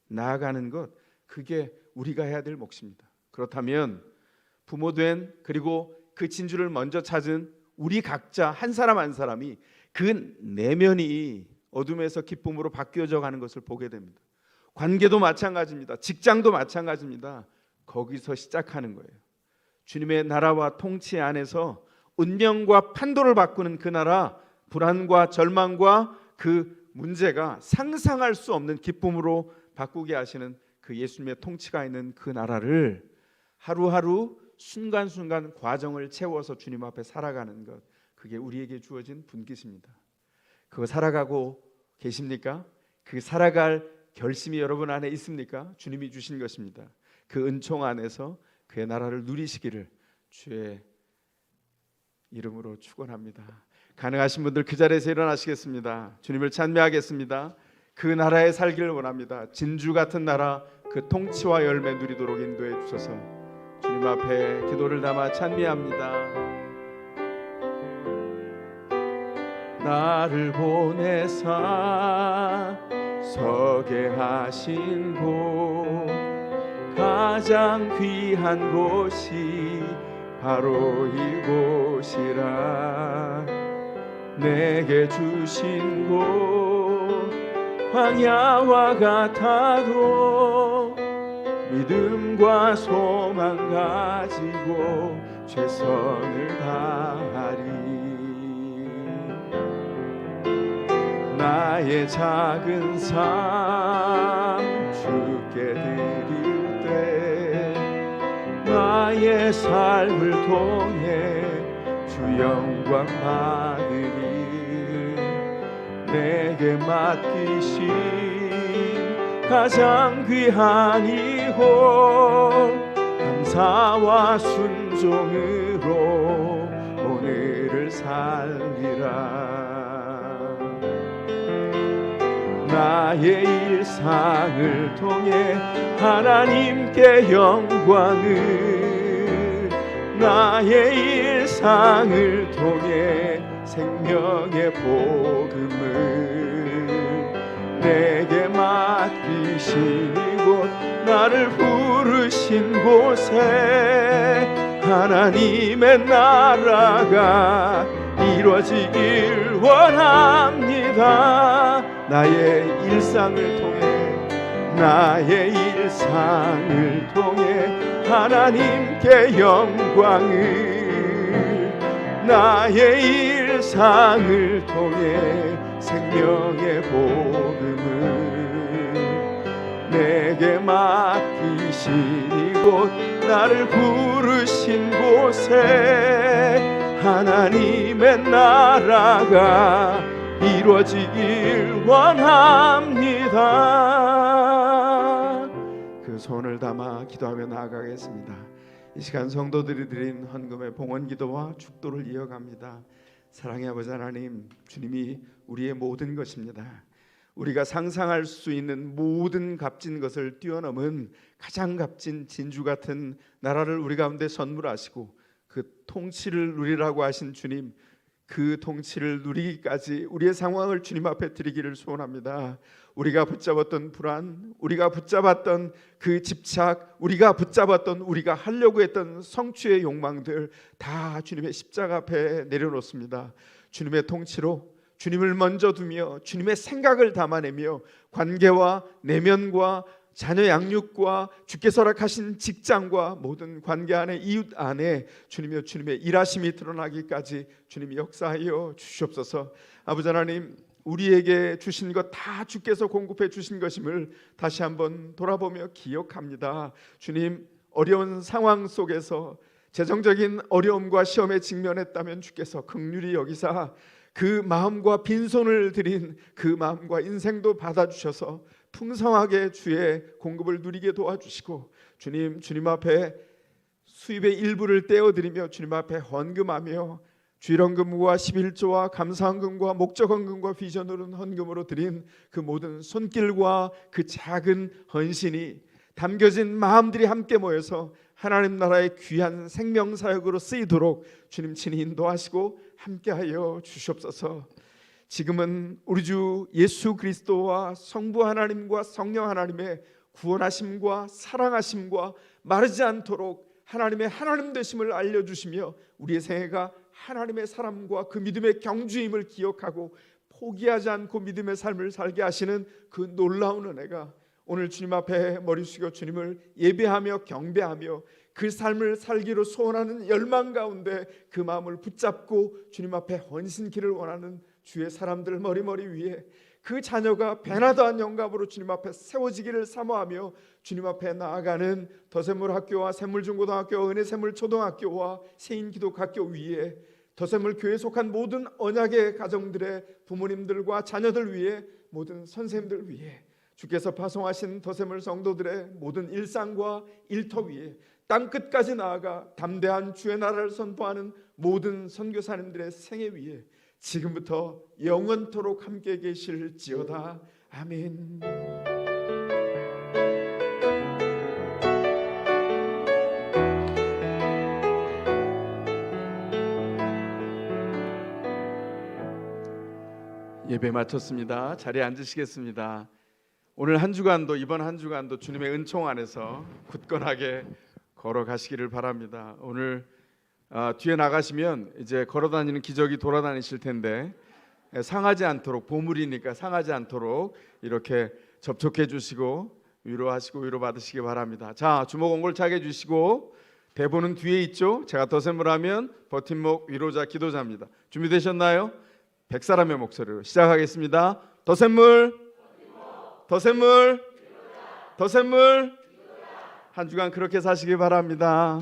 나아가는 것, 그게 우리가 해야 될 몫입니다. 그렇다면 부모된 그리고 그 진주를 먼저 찾은 우리 각자 한 사람 한 사람이 그 내면이 어둠에서 기쁨으로 바뀌어져 가는 것을 보게 됩니다. 관계도 마찬가지입니다. 직장도 마찬가지입니다. 거기서 시작하는 거예요. 주님의 나라와 통치 안에서 운명과 판도를 바꾸는 그 나라, 불안과 절망과 그 문제가 상상할 수 없는 기쁨으로 바꾸게 하시는 그 예수님의 통치가 있는 그 나라를 하루하루 순간순간 과정을 채워서 주님 앞에 살아가는 것, 그게 우리에게 주어진 분깃입니다. 그거 살아가고 계십니까? 그 살아갈 결심이 여러분 안에 있습니까? 주님이 주신 것입니다. 그 은총 안에서 그의 나라를 누리시기를 주의 이름으로 축원합니다. 가능하신 분들 그 자리에서 일어나시겠습니다. 주님을 찬미하겠습니다. 그 나라에 살기를 원합니다. 진주 같은 나라, 그 통치와 열매 누리도록 인도해 주셔서 주님 앞에 기도를 담아 찬미합니다. 나를 보내사 서게 하신 곳, 가장 귀한 곳이 바로 이곳이라. 내게 주신 곳 광야와 같아도 믿음과 소망 가지고 최선을 다하리. 나의 작은 삶 주께 드릴 때 나의 삶을 통해 주 영광 받으리. 내게 맡기신 가장 귀한 이혼 감사와 순종으로 오늘을 살리라. 나의 일상을 통해 하나님께 영광을, 나의 일상을 통해 생명의 복음을 맡기신 이곳 나를 부르신 곳에 하나님의 나라가 이루어지길 원합니다. 나의 일상을 통해 하나님께 영광을 나의 일상을 통해 생명의 복음을 내게 맡기신 이곳 나를 부르신 곳에 하나님의 나라가 이루어지길 원합니다. 그 손을 담아 기도하며 나아가겠습니다. 이 시간 성도들이 드린 헌금의 봉헌 기도와 축도를 이어갑니다. 사랑의 아버지 하나님, 주님이 우리의 모든 것입니다. 우리가 상상할 수 있는 모든 값진 것을 뛰어넘은 가장 값진 진주 같은 나라를 우리 가운데 선물하시고 그 통치를 누리라고 하신 주님, 그 통치를 누리기까지 우리의 상황을 주님 앞에 드리기를 소원합니다. 우리가 붙잡았던 불안, 우리가 붙잡았던 그 집착, 우리가 붙잡았던 우리가 하려고 했던 성취의 욕망들 다 주님의 십자가 앞에 내려놓습니다. 주님의 통치로 주님을 먼저 두며 주님의 생각을 담아내며 관계와 내면과 자녀 양육과 주께서 허락하신 직장과 모든 관계 안에 이웃 안에 주님이여 주님의 일하심이 드러나기까지 주님이 역사하여 주시옵소서. 아버지 하나님, 우리에게 주신 것 다 주께서 공급해 주신 것임을 다시 한번 돌아보며 기억합니다. 주님, 어려운 상황 속에서 재정적인 어려움과 시험에 직면했다면 주께서 긍휼히 여기사 그 마음과 빈손을 드린 그 마음과 인생도 받아주셔서 풍성하게 주의 공급을 누리게 도와주시고 주님 앞에 수입의 일부를 떼어드리며 주님 앞에 헌금하며 주일헌금과 11조와 감사헌금과 목적헌금과 비전으로 헌금으로 드린 그 모든 손길과 그 작은 헌신이 담겨진 마음들이 함께 모여서 하나님 나라의 귀한 생명사역으로 쓰이도록 주님 친히 인도하시고 함께하여 주시옵소서. 지금은 우리 주 예수 그리스도와 성부 하나님과 성령 하나님의 구원하심과 사랑하심과 마르지 않도록 하나님의 하나님 되심을 알려주시며 우리의 생애가 하나님의 사람과 그 믿음의 경주임을 기억하고 포기하지 않고 믿음의 삶을 살게 하시는 그 놀라운 은혜가 오늘 주님 앞에 머리 숙여 주님을 예배하며 경배하며 그 삶을 살기로 소원하는 열망 가운데 그 마음을 붙잡고 주님 앞에 헌신기를 원하는 주의 사람들 머리 위에 그 자녀가 배나다한 영감으로 주님 앞에 세워지기를 사모하며 주님 앞에 나아가는 더샘물학교와 샘물중고등학교, 은혜샘물초등학교와 세인기독학교 위에 더샘물 교회에 속한 모든 언약의 가정들의 부모님들과 자녀들 위에 모든 선생님들 위에 주께서 파송하신 더샘물 성도들의 모든 일상과 일터 위에 땅끝까지 나아가 담대한 주의 나라를 선포하는 모든 선교사님들의 생애 위에 지금부터 영원토록 함께 계실지어다. 아멘. 예배 마쳤습니다. 자리에 앉으시겠습니다. 오늘 한 주간도 이번 한 주간도 주님의 은총 안에서 굳건하게 걸어가시기를 바랍니다. 오늘 뒤에 나가시면 이제 걸어다니는 기저귀 돌아다니실 텐데 상하지 않도록, 보물이니까 상하지 않도록 이렇게 접촉해 주시고 위로하시고 위로받으시기 바랍니다. 자, 주먹 옹골차게 해주시고 대본은 뒤에 있죠. 제가 더샘물하면 버팀목 위로자 기도자입니다. 준비되셨나요? 100사람의 목소리로 시작하겠습니다. 더샘물, 더샘물, 더샘물. 한 주간 그렇게 사시기 바랍니다.